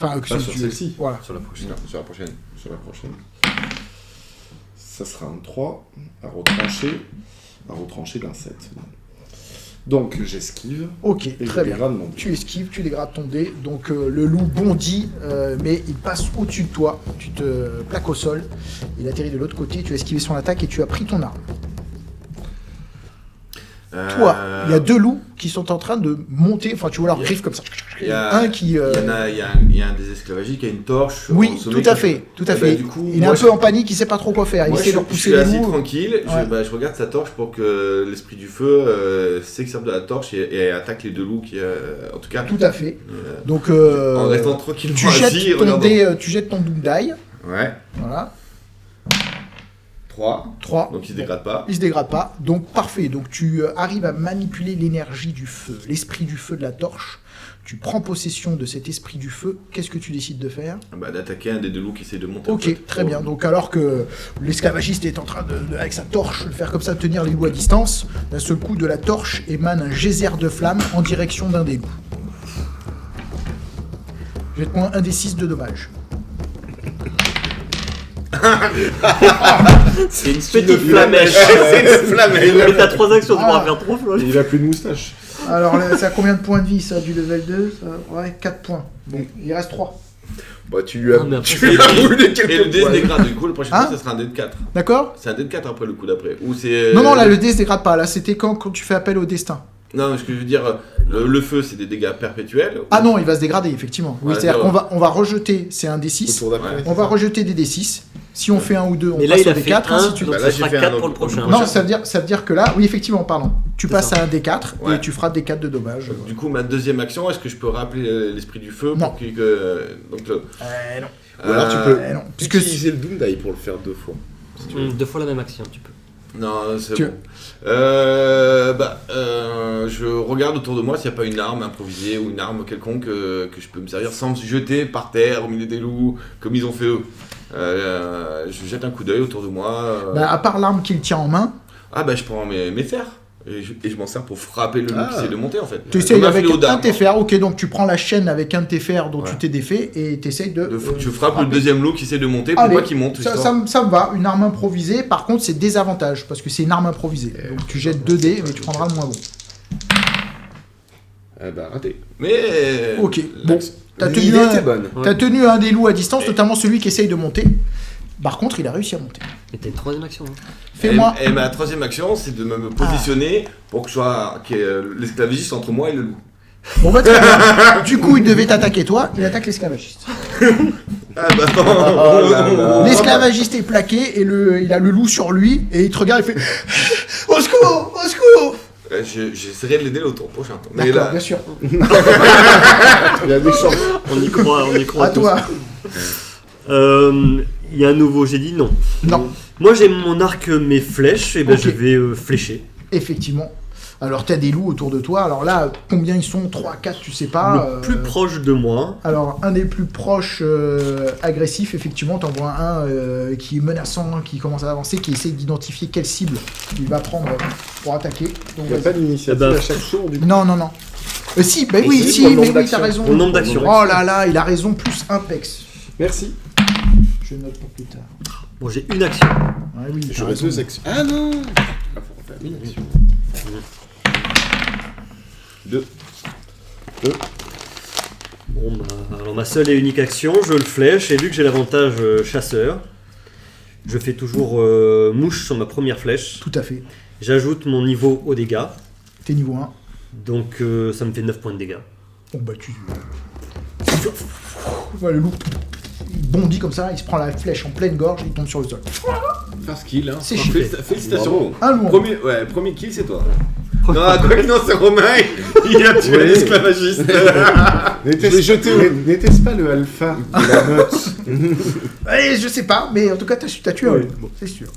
Enfin, Pas sur celle-ci. Voilà. Sur la prochaine. Sur la prochaine. Sur la prochaine. Ça sera un 3 à retrancher d'un 7. Donc j'esquive Ok, et je très bien. dégrade mon dé. Tu esquives, tu dégrades ton dé, donc le loup bondit, mais il passe au-dessus de toi, tu te plaques au sol, il atterrit de l'autre côté, tu as esquivé son attaque et tu as pris ton arme. Toi, il y a 2 loups qui sont en train de monter, enfin tu vois leurs Il y a- il griffes comme ça. il y a- Un qui... Il y a un des esclavagistes qui a une torche. Oui, au sommet tout à qui- fait, tout à Eh fait. ben, du coup, Il est moi, un peu en panique, il sait pas trop quoi faire, il Moi, essaie de je repousser suis les assis loups. tranquille, Ouais. je regarde sa torche pour que l'esprit du feu s'exerce de la torche et attaque les 2 loups qui, en tout cas, Tout à fait. Donc, en restant tranquillement tu assis, jettes ton regardant. dé, tu jettes ton doom die, Ouais, voilà, 3, 3. donc il se dégrade pas. Il se dégrade pas, donc parfait. Donc tu arrives à manipuler l'énergie du feu, l'esprit du feu de la torche. Tu prends possession de cet esprit du feu. Qu'est-ce que tu décides de faire? Bah, d'attaquer un des 2 loups qui essaie de monter. en Ok, fait. très bien. Donc alors que l'esclavagiste est en train avec sa torche, de faire comme ça, de tenir les loups à distance, d'un seul coup de la torche émane un geyser de flammes en direction d'un des loups. Jette-moi un des 6 de dommages. C'est une petite flamèche. C'est une flamèche. Mais t'as 3 actions, tu Ah. pourras faire 3 fois. Et il a plus de moustache. Alors là, ça a combien de points de vie ça du level 2 ça Ouais, 4 points. Bon, il reste 3. Bah, tu lui as Ah, mais après, tu lui as brûlé Et le quelques dé se points. dégrade, du coup, le prochain Hein coup, ça sera un dé de 4. D'accord? C'est un dé de 4 après le coup d'après. Ou c'est. Non, non, là le dé se dégrade pas. Là c'était quand tu fais appel au destin. Non, mais ce que je veux dire, le feu, c'est des dégâts perpétuels. Ah non, il va se dégrader, effectivement. Oui, Ouais, c'est-à-dire ça qu'on va rejeter, c'est un D6. Au tour d'après. Ouais. On va rejeter des D6. Si on fait un ou deux, on Mais là, passe il au a fait D4, 1, ainsi de suite. donc Bah, ça là, j'ai sera fait un 4 pour autre. le prochain. Non, ça veut dire que là, oui, effectivement, pardon. Tu C'est passes ça. à un D4 Ouais. et tu feras D4 de dommages. Du coup, ma deuxième action, est-ce que je peux rappeler l'esprit du feu Non. pour qu'il donc, Non. Ou alors tu euh, peux non, puisque utiliser le Doom Die pour le faire 2 fois. 2 fois la même action, tu peux. Non, c'est Tu- bon. Je regarde autour de moi s'il n'y a pas une arme improvisée ou une arme quelconque que je peux me servir sans me jeter par terre au milieu des loups, comme ils ont fait eux. Je jette un coup d'œil autour de moi. Bah, à part l'arme qu'il tient en main, Je prends mes fers et je m'en sers pour frapper le loup qui essaie de monter en fait. tu essayes Comme avec filet au un dard. de tes fers. Ok, donc tu prends la chaîne avec un de tes fers dont Ouais. tu t'es défait et tu essayes de. Je frappe le deuxième loup qui essaie de monter pour Allez, pas qu'il monte. Ça, histoire. ça me va, une arme improvisée. Par contre, c'est désavantage parce que c'est une arme improvisée. Donc tu jettes 2 dés, mais tu prendras le moins bon. Eh bah, raté. Mais. Ok, bon. T'as tenu, L'idée était bonne. t'as tenu un des loups à distance, notamment celui qui essaye de monter. Par contre, il a réussi à monter. Mais t'as une 3ème action. Hein. Fais-moi. Et ma troisième action, c'est de me positionner pour que je sois l'esclavagiste entre moi et le loup. Bon, bah, très bien. Du coup, il devait t'attaquer toi, il attaque l'esclavagiste. Ah bah Oh là là. L'esclavagiste est plaqué et il a le loup sur lui et il te regarde et fait Au secours, au secours. J'essaierai de l'aider le tour prochain. Mais D'accord, là, bien sûr. Il y a des chances. On y croit, on y croit. À tous. toi. Il y a un nouveau, j'ai dit non. Non, Moi j'ai mon arc, mes flèches, et ben Ok. je vais flécher. effectivement. Alors, t'as des loups autour de toi. Alors là, combien ils sont 3, 4, tu sais pas. Le plus proche de moi. Alors, un des plus proches agressifs, effectivement, t'en vois un qui est menaçant, qui commence à avancer, qui essaie d'identifier quelle cible il va prendre pour attaquer. Donc, Il n'y a vas-y. pas d'initiative Eh ben, à chaque tour du coup. Non, non, non. Si, bah Et oui, c'est si, pour le mais nombre oui, t'as d'actions. raison. Pour le nombre d'actions. Oh là là, il a raison, plus un pex. Merci. Je note pour plus tard. Bon, j'ai une action. Ouais, oui, t'as J'aurais raison. 2 actions. Ah non Ah, faut faire une action. 2. Bon, alors ma seule et unique action, je le flèche, et vu que j'ai l'avantage chasseur, je fais toujours mouche sur ma première flèche. Tout à fait. J'ajoute mon niveau au dégâts, T'es niveau 1. donc ça me fait 9 points de dégâts. Bon bah tu... Voilà, le loup, il bondit comme ça, il se prend la flèche en pleine gorge, il tombe sur le sol. First kill, hein. C'est Parfait. chiant. Félicitations. Un loup. Premier kill, c'est toi. Non, quoi que non, c'est Romain. Il a tué Oui. l'esclavagiste. N'était-ce pas le alpha de la meute? Allez, je sais pas, mais en tout cas t'as tué un Ouais. loup, bon, c'est sûr.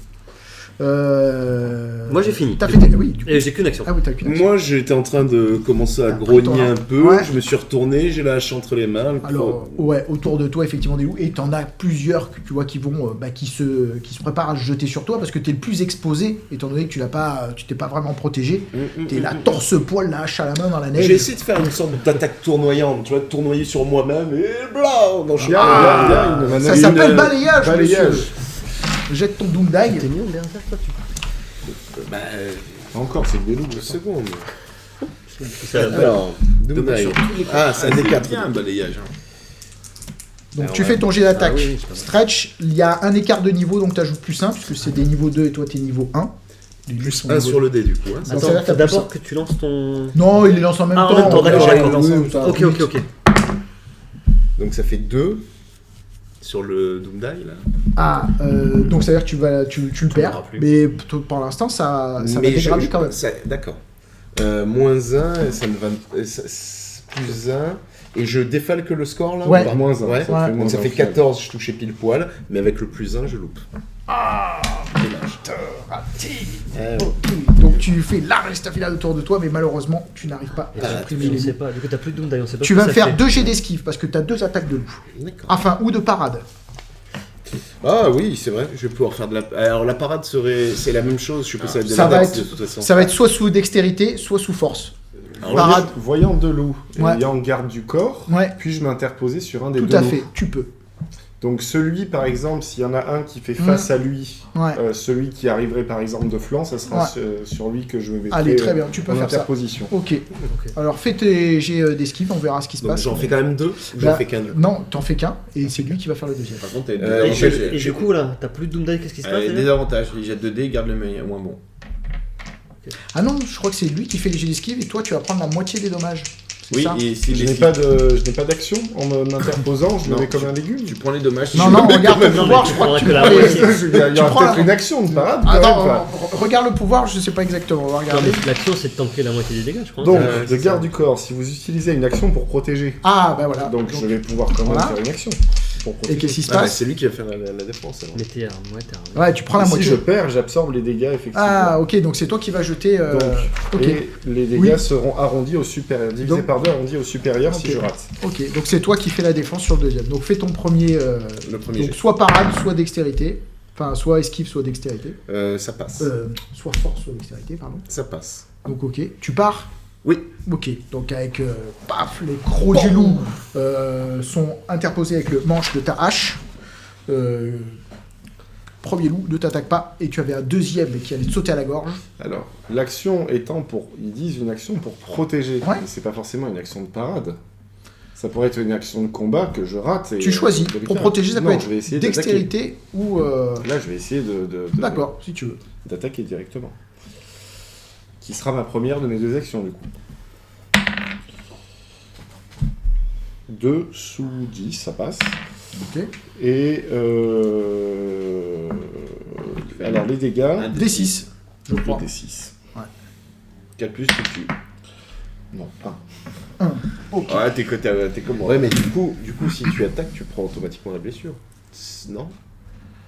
Moi j'ai fini. T'as fait... Oui, du coup. Et j'ai qu'une action. Ah oui, t'as qu'une action. Moi, j'étais en train de commencer à T'as pris ton grogner un arme. peu. Ouais. Je me suis retourné, j'ai la hache entre les mains. Alors, ouais, autour de toi, effectivement, des loups, et t'en as plusieurs que tu vois qui vont, qui se préparent à se jeter sur toi parce que t'es le plus exposé, étant donné que tu t'es pas vraiment protégé. T'es là, torse-poil, la hache à la main dans la neige. J'ai essayé de faire une sorte d'attaque tournoyante, tu vois, de tournoyer sur moi-même et blanc dans le Bien, Ah, bien, une ça manœuvre- s'appelle une- balayage, balayage. monsieur. Jette ton Doom Die. T'es mis en berserk toi Bah, Encore, c'est des loups. 2 secondes. tu Alors, Dommage. Doomsday. Ah, c'est un des 4. bien un balayage. Hein. Donc Alors, tu fais ton jet d'attaque. Ah oui, c'est pas mal. Stretch, il y a un écart de niveau, donc t'ajoutes plus 1, puisque c'est des niveaux 2 et toi t'es niveau 1. Les autres sont 1 niveau sur le dé, du coup. Hein. Donc, ça veut Attends, dire que faut t'as d'abord plus que tu lances ton... Non, il les lance en même Ah, en temps. même temps, d'accord, Ouais, d'accord. ouais, ça va Ok, vite. ok. Donc ça fait 2 sur le Doomsday, là. Ah, donc ça veut dire que tu le perds, l'auras plus. mais pour l'instant ça va Mais dégrader quand même. D'accord. Moins 1, ça ne va... plus 1... Et je défale que le score, là Ouais. ou pas Moins un, Ouais. ça fait Ouais. moins Donc ça un fait au final. 14, je touchais pile poil, mais avec le plus 1, je loupe. Dommage. Ok, donc tu fais la resta finale autour de toi, mais malheureusement tu n'arrives pas à supprimer On les sait loups. pas, du coup t'as plus de Doom Die, on sait pas Tu ce que vas me ça faire fait. 2 jets d'esquive parce que tu as 2 attaques de loup. D'accord. Enfin, ou de parade. Ah oui, c'est vrai, je vais pouvoir faire de la... Alors la parade serait... C'est la même chose, je suppose que ça va être de Ça la va dex, être- de toute façon. Ça va être soit sous dextérité, soit sous force. Alors, Parade. Voyant de loup, Ouais. ayant garde du corps, Ouais, puis-je m'interposer sur un des tout deux à loups? fait, tu peux. Donc celui, par exemple, s'il y en a un qui fait face à lui, Ouais. celui qui arriverait par exemple de flanc, ça sera sur lui que je vais mettre Allez, très bien, tu peux en faire ça. interposition. Ok. Alors fais tes jets d'esquive, on verra ce qui se Donc passe. j'en fais quand même 2 ou Bah, j'en fais qu'un? Non, t'en fais qu'un, et c'est lui qui va faire le deuxième. Par contre, t'as Euh, Et, des je- avantages. et du coup là, t'as plus de Doom Die, qu'est-ce qui se passe déjà Désavantages. Il jette 2 dés, garde le meilleur, moins bon. Ah non, je crois que c'est lui qui fait les jets d'esquive, et toi tu vas prendre la moitié des dommages. C'est Oui, ça et si Je les n'ai pas d'action en m'interposant, je le Non, mets comme un légume. tu prends les dommages. si Non, je non, le mets regarde comme le un- pouvoir, mais je tu crois que tu prendras prends que la les... moitié. Il y Tu aura prends peut-être la- une action de parade. quand même, Attends, quoi. regarde le pouvoir, je sais pas exactement, on va Non, regarder. mais l'action c'est de tanker la moitié des dégâts, je crois. Donc, C'est de ça. garde du corps, si vous utilisez une action pour protéger, Ah, bah voilà. donc je vais pouvoir quand même Voilà. faire une action pour Et protéger. qu'est-ce qui se Ah, bah, passe c'est lui qui va faire la défense alors. Mais t'es arme, ouais, t'es arme. Ouais, tu prends la Et si moitié. je perds, j'absorbe les dégâts effectivement. Ah, ok, donc c'est toi qui vas jeter... Donc, ok, Et les dégâts Oui. seront arrondis au supérieur, divisés Donc- par 2 arrondis au supérieur si Ok. je rate. ok, donc c'est toi qui fais la défense sur le deuxième. Donc fais ton premier... Le premier donc jet. soit parade, soit dextérité. Enfin, soit esquive, soit dextérité. Ça passe. Soit force, soit dextérité, pardon. Ça passe. Donc ok, tu pars. Oui. Ok, donc avec paf, les crocs du loup sont interposés avec le manche de ta hache. Premier loup, ne t'attaque pas, et tu avais un deuxième qui allait te sauter à la gorge. Alors, l'action étant pour... Ils disent une action pour protéger. Ouais. Mais c'est pas forcément une action de parade. Ça pourrait être une action de combat que je rate. Et, Tu choisis. de le Pour faire. protéger, ça Non, peut être je vais essayer d'attaquer. dextérité ou... Là, je vais essayer D'accord, si tu veux. d'attaquer directement. Qui sera ma première de mes 2 actions, du coup. 2 sous 10, ça passe. Ok. Et... alors, les dégâts... D6, je crois. D6. 4 plus, tu tues. Non, 1. Ok. Ouais, t'es comme moi. Ouais, mais du coup, si tu attaques, tu prends automatiquement la blessure. Non.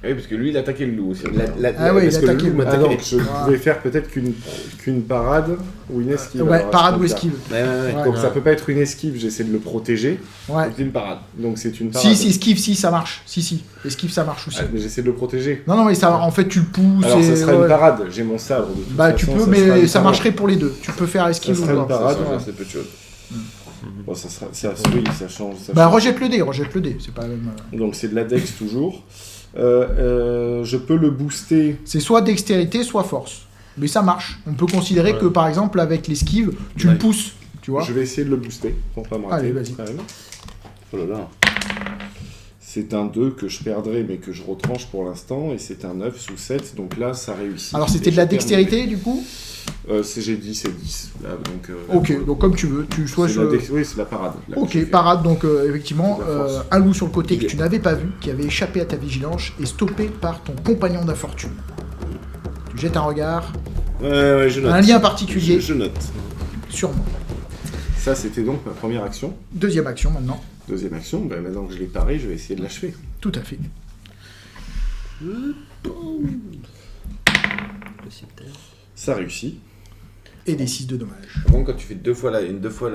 Oui, parce que lui, il a attaqué le loup aussi. Ah oui, il parce a que le attaqué loup le- Ah, m'attaquait. donc, je pouvais faire peut-être qu'une parade ou une esquive. Ouais, alors, à parade ce ou moment-là. esquive. Ouais, ouais, ouais. Ouais. Donc ça peut pas être une esquive, j'essaie de le protéger. Ouais. C'est une parade. Donc c'est une parade. Si, esquive, si, ça marche. Si. Esquive, ça marche aussi. Ah, mais j'essaie de le protéger. Non, mais ça, en fait, tu le pousses. Alors ça et- sera ouais. une parade, j'ai mon sabre. De toute Bah, tu façon, peux, ça sera mais une ça parade. marcherait pour les deux. Tu peux faire esquive Ça ou serait pas. une parade. Ça, ouais. c'est peu de choses. Bon, ça sera, oui, ça change. Bah, rejette le dé, c'est pas la même. Donc c'est de la dex toujours. Je peux le booster. C'est soit dextérité, soit force. Mais ça marche. On peut considérer que par exemple avec l'esquive, tu le pousses, tu vois. Je vais essayer de le booster pour pas me rater. Allez, vas-y. quand même. Oh là là. C'est un 2 que je perdrai mais que je retranche pour l'instant et c'est un 9 sous 7 donc là ça réussit. Alors c'était de la dextérité du coup. J'ai dit c'est 10 là, donc, Ok, donc comme tu veux, tu oui c'est la parade. Là, que Ok, je fais. parade, donc effectivement, C'est de la force. un loup sur le côté que tu n'avais pas vu, qui avait échappé à ta vigilance, et stoppé par ton compagnon d'infortune. Tu jettes un regard, Ouais, je note. un lien particulier, Je note. sûrement. Ça c'était donc ma première action. Deuxième action maintenant, Deuxième action, maintenant que je l'ai paré, je vais essayer de l'achever. tout à fait. Ça réussit. Et des 6 de dommages. Par contre, quand tu fais deux fois la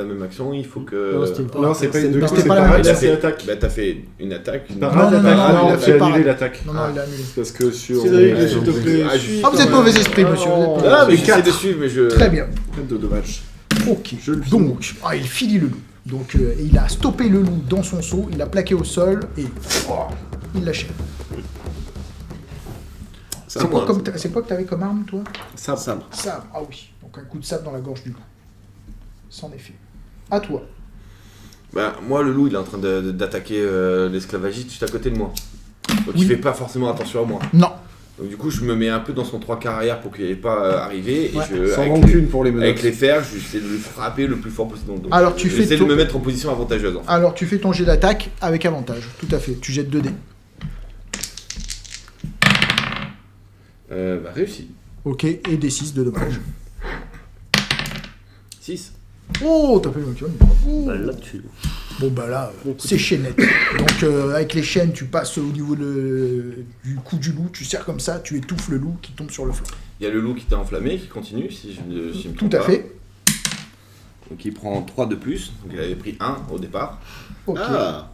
même action, il faut que. Non, c'était pas- Non, c'est pas une non, deux, c'était c'est pas la parade, même là, action. c'est attaque. Bah, t'as fait une attaque. Une... Parade, Non, attaque. non, Ah non, non, c'est j'ai parade. annulé l'attaque. Non, non, il a annulé. Parce que sur... Cédric, les- s'il te plaît. Ah, suis. Ah, vous êtes mauvais esprit, monsieur. Vous êtes mauvais Ah, mais esprit. j'essaie de suivre, mais je. Très bien. 4 de dommages. Ok. Je le finis. Donc, il filit le loup. Donc, il a stoppé le loup dans son seau, il l'a plaqué au sol et il l'achève. C'est quoi que t'avais comme arme, toi? Ça, Sabre. Sabre. Ah oui. Donc un coup de sabre dans la gorge du loup. Sans effet. À toi. Bah, moi, le loup, il est en train d'attaquer l'esclavagiste juste à côté de moi. Donc, Oui. il fait pas forcément attention à moi. Non. Donc, du coup, je me mets un peu dans son 3/4 arrière pour qu'il n'ait pas arrivé. Ouais. Et je, sans avec, rancune pour les avec menottes. les fers, j'essaie de le frapper le plus fort possible. Donc, Alors, tu fais j'essaie ton- de me mettre en position avantageuse. En fait. Alors tu fais ton jet d'attaque avec avantage. Tout à fait. Tu jettes 2 dés. Bah, réussi. Ok. Et des 6 de dommages. 6. Oh, t'as fait le maximum. Bravo. Bah, là, tu... Bon bah là, c'est chaînette. Donc avec les chaînes, tu passes au niveau du cou du loup, tu serres comme ça, tu étouffes le loup qui tombe sur le flanc. Il y a le loup qui t'a enflammé, qui continue, si je me Tout trompe à pas. fait. Donc, il prend 3 de plus. Donc, il avait pris 1 au départ. Ok. Ah,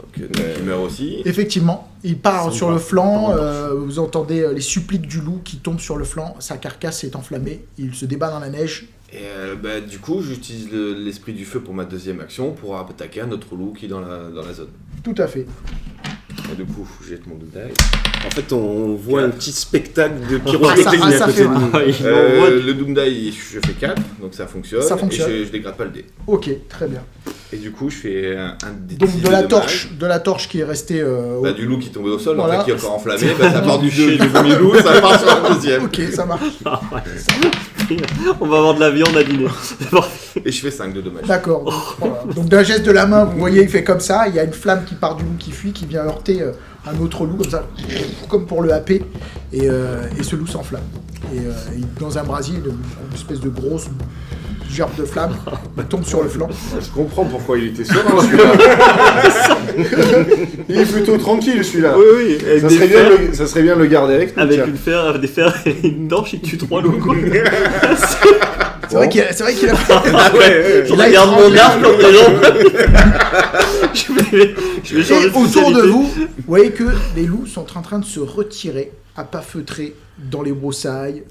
Donc, il meurt aussi. Effectivement, il part Sympa. sur le flanc, Sympa. vous entendez les suppliques du loup qui tombent sur le flanc, sa carcasse est enflammée, il se débat dans la neige. Et bah, du coup, j'utilise l'esprit du feu pour ma deuxième action pour attaquer un autre loup qui est dans la zone. Tout à fait. Et du coup, je jette mon doudaille. en fait, on voit un petit spectacle de Ah, pyrotechnie ça à côté fait de nous. mal. Il envoie Le Doomdie, je fais 4, donc ça fonctionne. Ça fonctionne. Et je dégrade pas le dé. Ok, très bien. Et du coup, je fais un dé Donc six de la dommage. torche qui est restée... Bah, du loup qui est tombé au sol, Voilà. en fait, qui est encore enflammé, bah, ça part du jeu du premier loup, ça part sur la deuxième. Ok, ça marche. On va avoir de la viande à dîner. C'est parfait. Et je fais 5 de dommages. D'accord. Donc, voilà. Donc d'un geste de la main, vous voyez, il fait comme ça, il y a une flamme qui part du loup qui fuit, qui vient heurter un autre loup, comme ça, comme pour le happer, et ce loup s'enflamme. Et dans un brasier, une espèce de grosse gerbe de flamme, il tombe sur le flanc. Je comprends pourquoi il était serein celui-là. Il est plutôt tranquille celui-là. Oui, avec Ça des serait, fers, ça serait bien de le garder avec nous. avec tiens. des fers et une torche, il tue 3 loups. Quoi. C'est vrai qu'il a... Ah ouais, je Là, il regarde tremble. mon arme comme les gens. je vais changer Et de autour de spécialité. vous, vous voyez que les loups sont en train de se retirer à pas feutrer dans les broussailles.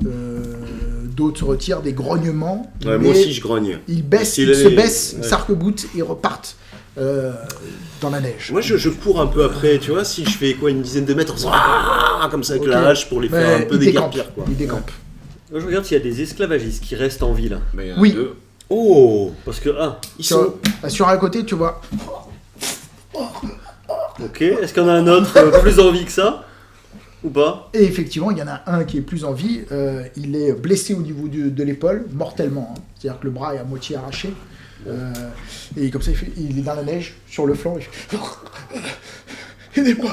D'autres se retirent, des grognements. Ouais, mais moi aussi, je grogne. Ils baissent, S'il ils se est- baissent, ouais. s'arc-boutent et repartent dans la neige. Moi, je cours un peu après, tu vois, si je fais quoi, une dizaine de mètres, comme ça avec Ok. la hache pour les faire Mais un peu ils décampent, déguerpir, quoi. ils décampent. Moi, je regarde s'il y a des esclavagistes qui restent en vie là. Bah, il y en a Oui. 2. Oh, Parce que, ils sont... Sur un côté, tu vois, ok, est-ce qu'il y en a un autre plus en vie que ça? Ou pas? et effectivement, il y en a un qui est plus en vie. Il est blessé au niveau de l'épaule, mortellement. Hein. C'est-à-dire que le bras est à moitié arraché. Et comme ça, il est dans la neige, sur le flanc. Il fait aidez-moi,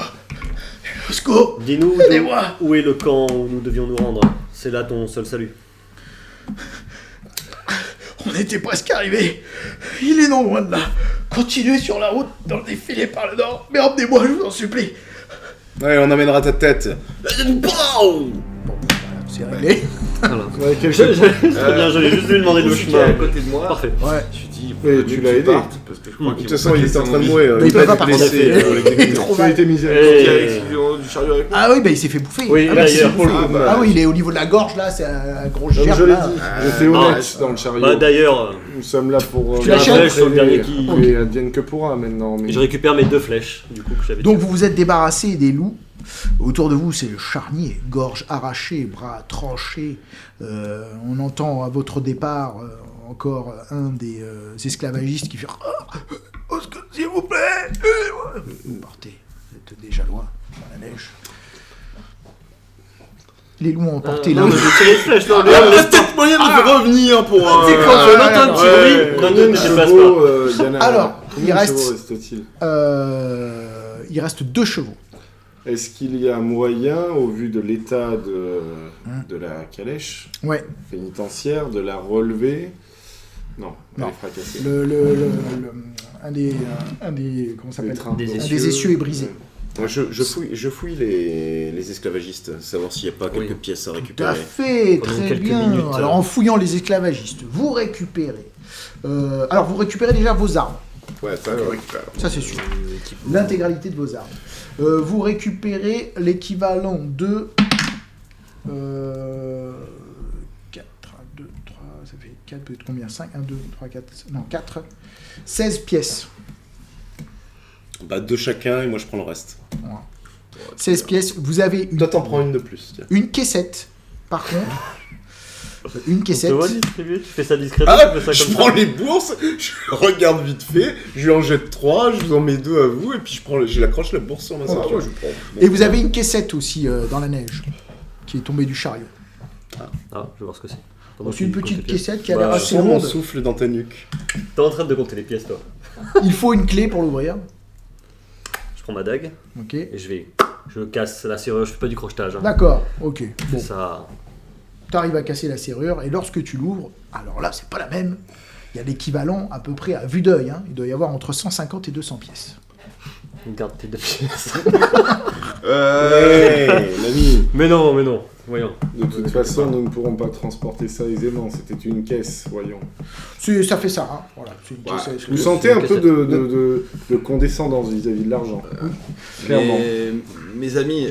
au secours. Dis-nous Aidez-moi. où est le camp où nous devions nous rendre. C'est là ton seul salut. On était presque arrivés. Il est non loin de là. Continuez sur la route dans le défilé par le nord. Mais emmenez-moi, je vous en supplie. Ouais, on amènera ta tête. C'est réglé. Voilà. Ouais, quel Très bien, j'avais juste lui demander le Celui qui est à chemin. côté de moi. Parfait. Ouais. Je me suis dit, Mais faut tu mieux l'as qu'il aidé. parte, parce que je crois De qu'ils toute vont façon, pas il laisser était en mon train de vie. mourir. Il Il peut va pas être partir. blessé. Il est trop mal. Il était Qui misérable. est Et- avec celui du chariot avec moi. Ah oui, bah il s'est fait bouffer. Oui, ah, bah, il s'est d'ailleurs, fait pour le bouffer. coup, Ah bah, oui, il est au niveau de la gorge là, c'est un gros Comme gerbe je l'ai là. dit, j'étais non, honnête dans le chariot. Bah d'ailleurs, Nous sommes là pour... Tu l'achètes après, sur le dernier qui- Et advienne que pourra maintenant. Mais... je récupère mes 2 flèches du coup que j'avais. Donc vous vous êtes débarrassé des loups Autour de vous, c'est le charnier, gorge arrachée, bras tranchés. On entend à votre départ encore un des esclavagistes qui fait « Oh, s'il vous plaît !» Vous partez, vous êtes déjà loin, dans la neige. Les loups ont emporté Non, l'un. mais je tire les flèches, non, Il y a peut-être moyen de faire revenir pour un... C'est quand je l'entends un petit bruit, non, ne dépasse pas. Alors, il reste- reste-t-il Il reste 2 chevaux. Est-ce qu'il y a moyen, au vu de l'état de la calèche Ouais. pénitentiaire, de la relever? Non, elle Non. est fracassée. Un des comment ça s'appelle, Les trains. Des un essieux. des essieux est brisé. Moi, je fouille les esclavagistes, savoir s'il n'y a pas quelques Oui. pièces à Tout à récupérer. fait, Pendant très quelques bien. minutes, Alors en fouillant les esclavagistes, vous récupérez. Alors vous récupérez déjà vos armes, Ouais, ça, je récupère. ça c'est sûr. L'intégralité de vos armes. Vous récupérez l'équivalent de 4, 1, 2, 3, ça fait 4, peut-être combien 5, 1, 2, 3, 4, non 4, 16 pièces. Bah, 2 chacun et moi je prends le reste. 16 pièces, vous avez Toi, t'en prends une de plus. Tiens. une caissette, par contre. Une Tu caissette. te vois distribuer, tu fais ça discrètement, Ah, tu fais ça je comme prends ça. les bourses, je regarde vite fait, je lui en jette 3, je vous en mets 2 à vous, et puis je l'accroche la bourse sur ma ceinture. je prends. Et vous avez une caissette aussi dans la neige, qui est tombée du chariot. Ah, je vais voir ce que c'est. Pendant C'est une que tu petite comptes les pièces. caissette qui a l'air Bah, Je assez sens mon lourde. souffle dans ta nuque. T'es en train de compter les pièces, toi. Il faut une clé pour l'ouvrir. Je prends ma dague Ok. et je casse la serrure, je fais pas du crochetage. Hein. D'accord, ok. C'est Bon, ça. t'arrives à casser la serrure et lorsque tu l'ouvres, alors là, c'est pas la même. Il y a l'équivalent à peu près à vue d'œil. Hein. Il doit y avoir entre 150 et 200 pièces. Garde tes 2 pièces. Ouais, l'ami. Mais non, voyons. De toute façon, nous ne pourrons pas transporter ça aisément. C'était une caisse, voyons. Ça fait ça. Hein. Voilà, c'est une Ouais, caissette. vous sentez un peu de condescendance vis-à-vis de l'argent. Clairement. Mes amis,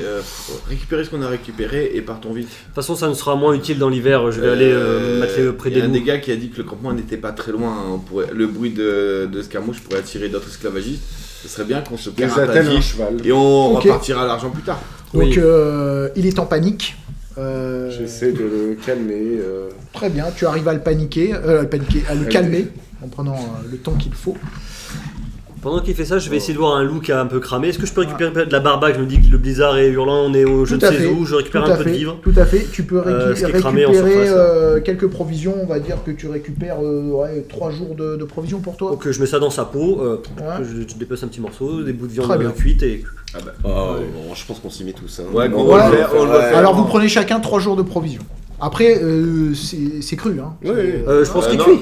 récupérez ce qu'on a récupéré et partons vite. De toute façon, ça nous sera moins utile dans l'hiver. Je vais aller m'atteler près Il y des a un des loups. gars qui a dit que le campement n'était pas très loin. Le bruit de escarmouche pourrait attirer d'autres esclavagistes. Ce serait bien qu'on se Des perde à attelles pied un cheval. et on Ok. repartira l'argent plus tard. Donc, Oui. il est en panique. J'essaie de le calmer. Très bien, tu arrives à le paniquer, à le calmer en prenant le temps qu'il faut. Pendant qu'il fait ça, je vais essayer de voir un loup qui a un peu cramé. Est-ce que je peux récupérer peut-être de la barbaque? Je me dis que le blizzard est hurlant, on est au je ne Tout à sais fait. où, je récupère Tout un à peu de fait, vivre. Tout à fait, tu peux Ce qui est cramé en récupérer surface, quelques provisions, on va dire que tu récupères 3 jours de provisions pour toi. Donc je mets ça dans sa peau, Ouais. je dépece un petit morceau, des bouts de Très bien. viande cuite et... Ah, bon, je pense qu'on s'y met tous. Hein. Ouais, Bon, on va le faire, on le faire. Alors vous prenez chacun 3 jours de provisions. Après, c'est cru. Hein. Ouais. je pense qu'il non. cuit.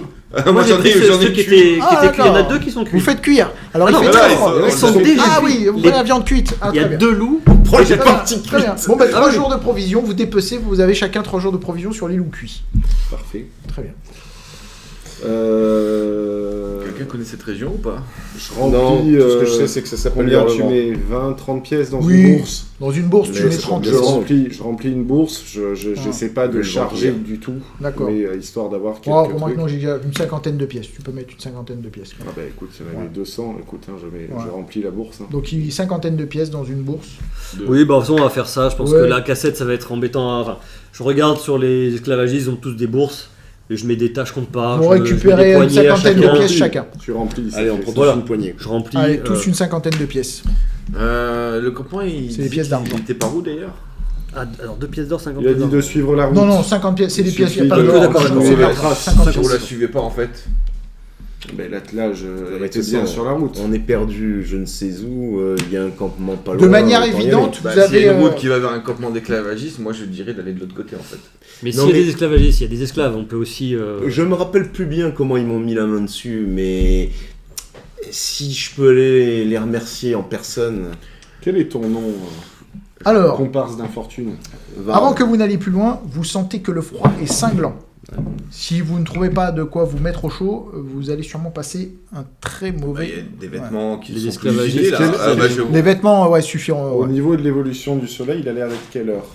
Moi j'en ai ceux cuit. qui étaient Ah, cuits, il y en a d'accord. 2 qui sont cuits. Vous faites cuire. Alors il Ah fait non, très là, froid. ils sont déjà Ah cuits. oui, vous Les- prenez la viande cuite. Ah, Il y a très bien. 2 loups. Prends Très les bien, parties très bien. cuites. Bon, bah, 3 oui. jours de provisions, vous dépecez, vous avez chacun 3 jours de provisions sur l'île ou cuit. Parfait. Très bien. Quelqu'un connaît cette région ou pas? Je Non, remplis. tout ce que je sais, c'est que ça s'appelle Combien tu l'hurlement. mets 20, 30 pièces dans Oui. une bourse? Dans une bourse, tu Mais mets c'est 30 bien Je pièces. remplis une bourse, j'essaie pas de Le charger vampire. du tout, D'accord. mais histoire d'avoir quelques Oh, pour moi, trucs. non, j'ai déjà une cinquantaine de pièces. Tu peux mettre une cinquantaine de pièces. Ah bah écoute, il y en avait Ouais. 200, écoute, hein, Ouais. je remplis la bourse. Hein. Donc, il y a une cinquantaine de pièces dans une bourse. Oui, bah de toute façon on va faire ça, je pense Ouais. que la cassette ça va être embêtant. Enfin, je regarde sur les esclavagistes, ils ont tous des bourses. Et je mets des tâches compte pas. Vous je mets des récupérez une poignées à cinquantaine de chacun. pièces chacun. Tu remplis. ça Allez, on fait prend ça. tous Voilà. une poignée. Je remplis. Allez, tous une cinquantaine de pièces. Le campement, il C'est des pièces d'argent. Il était par où d'ailleurs? alors 2 pièces d'or, 50 Il a pièces dit d'or. de suivre la route. Non, non, 50 pièces, c'est des pièces, il n'y a pas Suffit de de- l'or. d'accord, C'est d'accord. de la l'argent. trace. 50 Vous la pièces. suivez pas en fait. Ben, l'attelage mais était c'est bien ça. sur la route. On est perdu, je ne sais où, il y a un campement pas loin. De manière autant y aller. évidente, Bah, vous s'il y avez. a une route qui va vers un campement d'esclavagistes, moi je dirais d'aller de l'autre côté en fait. Mais Non, s'il y a mais- des esclavagistes, il y a des esclaves, on peut aussi. Je me rappelle plus bien comment ils m'ont mis la main dessus, mais si je peux les remercier en personne. Quel est ton nom, Alors, comparse d'infortune? avant que vous n'alliez plus loin, vous sentez que le froid est cinglant. Si vous ne trouvez pas de quoi vous mettre au chaud, vous allez sûrement passer un très Bah, il y a mauvais. des vêtements qui Les sont esclavagistes, plus usés, là. quel- Ah, bah, je- Les vêtements, ouais, suffiront. Au ouais. niveau de l'évolution du soleil, il a l'air d'être quelle heure?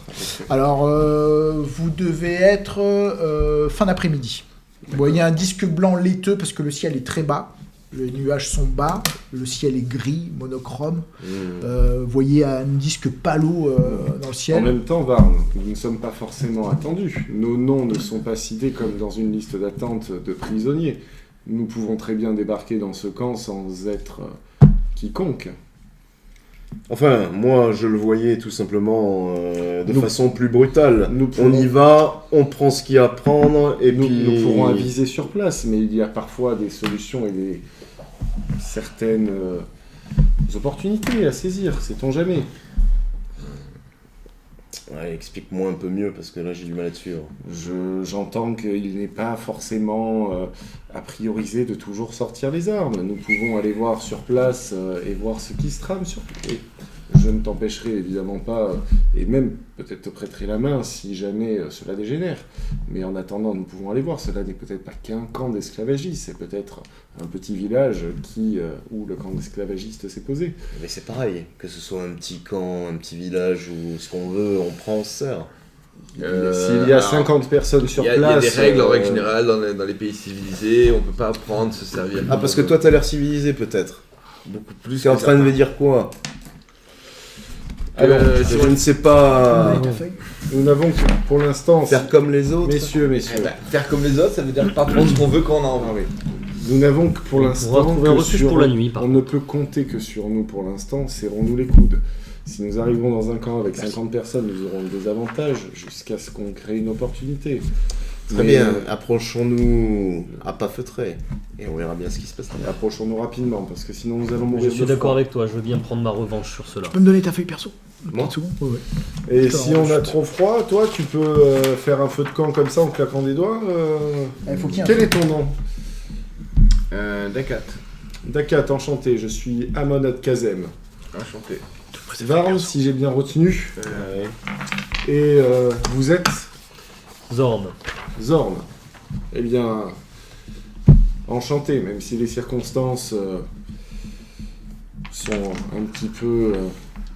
Alors, vous devez être fin d'après-midi. Bon, il y a un disque blanc laiteux parce que le ciel est très bas. Les nuages sont bas, le ciel est gris, monochrome. Vous voyez un disque palo dans le En ciel. même temps, Varn, nous ne sommes pas forcément attendus. Nos noms ne sont pas cités comme dans une liste d'attente de prisonniers. Nous pouvons très bien débarquer dans ce camp sans être quiconque. Enfin, moi, je le voyais tout simplement de Nous- façon plus brutale. nous On pouvons- y va, on prend ce qu'il y a à prendre, et Nous, puis... nous pourrons aviser sur place, mais il y a parfois des solutions et certaines opportunités à saisir, sait-on jamais. Ouais, explique-moi un peu mieux, parce que là, j'ai du mal à te suivre. J'entends qu'il n'est pas forcément à prioriser de toujours sortir les armes. Nous pouvons aller voir sur place et voir ce qui se trame sur et je ne t'empêcherai évidemment pas, et même peut-être te prêterai la main si jamais cela dégénère. Mais en attendant, nous pouvons aller voir. Cela n'est peut-être pas qu'un camp d'esclavagistes, c'est peut-être un petit village où le camp d'esclavagistes s'est posé. Mais c'est pareil, que ce soit un petit camp, un petit village, ou ce qu'on veut, on prend, on se sert. S'il y a alors, 50 personnes sur Il y a place... des règles en règle générale dans les pays civilisés, on peut pas prendre, se servir. Ah, parce que toi, t'as l'air civilisé, peut-être. beaucoup plus. T'es en que train de me certains. dire quoi? Alors, Je ne sais pas... Avec la feuille. nous n'avons que, pour l'instant... Faire comme les autres. Messieurs, Eh ben, faire comme les autres, ça veut dire pas prendre ce qu'on veut quand on a envie. Nous n'avons que pour On l'instant pourra trouver un que refuge sur- pour la nuit, par on ne peut compter que sur nous pour l'instant, serrons-nous les coudes. Si nous arrivons dans un camp avec 50 personnes, nous aurons des avantages jusqu'à ce qu'on crée une opportunité. Très Mais, bien, approchons-nous à pas feutrer, et on verra bien ce qui se passera. approchons-nous rapidement, parce que sinon nous allons Je mourir suis de d'accord froid. avec toi, je veux bien prendre ma revanche sur cela. Tu peux me donner ta feuille perso? Moi 30 secondes. Ouais. Et Je te si on a rends trop froid, toi tu peux faire un feu de camp comme ça en claquant des doigts Il faut qu'il y ait un Quel feu. est ton nom? Dakat. Dakat, enchanté, je suis Amonat Kazem. Enchanté. Varn, si j'ai bien retenu. Et vous êtes Zorn. Zorn. Eh bien, enchanté, même si les circonstances sont un petit peu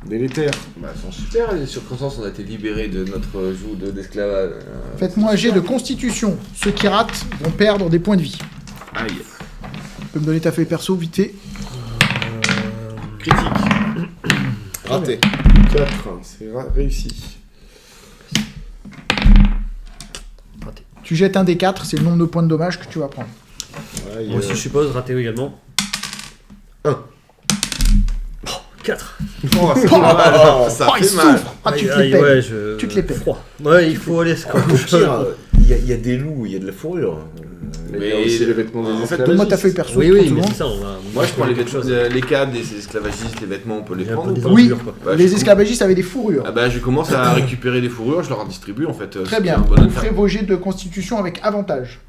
délétères. Bah, elles sont super les circonstances, on a été libérés de notre joug d'esclavage. Faites-moi un jet de constitution. Ceux qui ratent vont perdre des points de vie. Aïe. Tu peux me donner ta feuille perso vite fait? Critique. Raté. 4, c'est réussi. Raté. Tu jettes un des 4, c'est le nombre de points de dommage que tu vas prendre. Aïe, Moi aussi, je suppose, raté également. 1. 4. Oh, ça fait mal. Ça Oh, il fait mal. souffre. Ah, tu te les pètes. Ouais, je... Tu te les pètes. Froid. Ouais, il faut aller se Au pire, il y a des loups, il y a de la fourrure. Mais il y a aussi les vêtements des en fait, esclaves. Donne-moi ta feuille perso. Oui, 30 oui, mais secondes. c'est ça, on va... Moi, je prends les quelque vêtements, chose. les cadres des esclavagistes, les vêtements, on peut les Il y a un prendre peu ou des pas Oui. enlevures, quoi. Bah, Les je- esclavagistes avaient des fourrures. Ah bah, je commence à récupérer des fourrures, je leur en distribue en fait. Très c'est bien. un bon Vous affaire. ferez vos jets de constitution avec avantage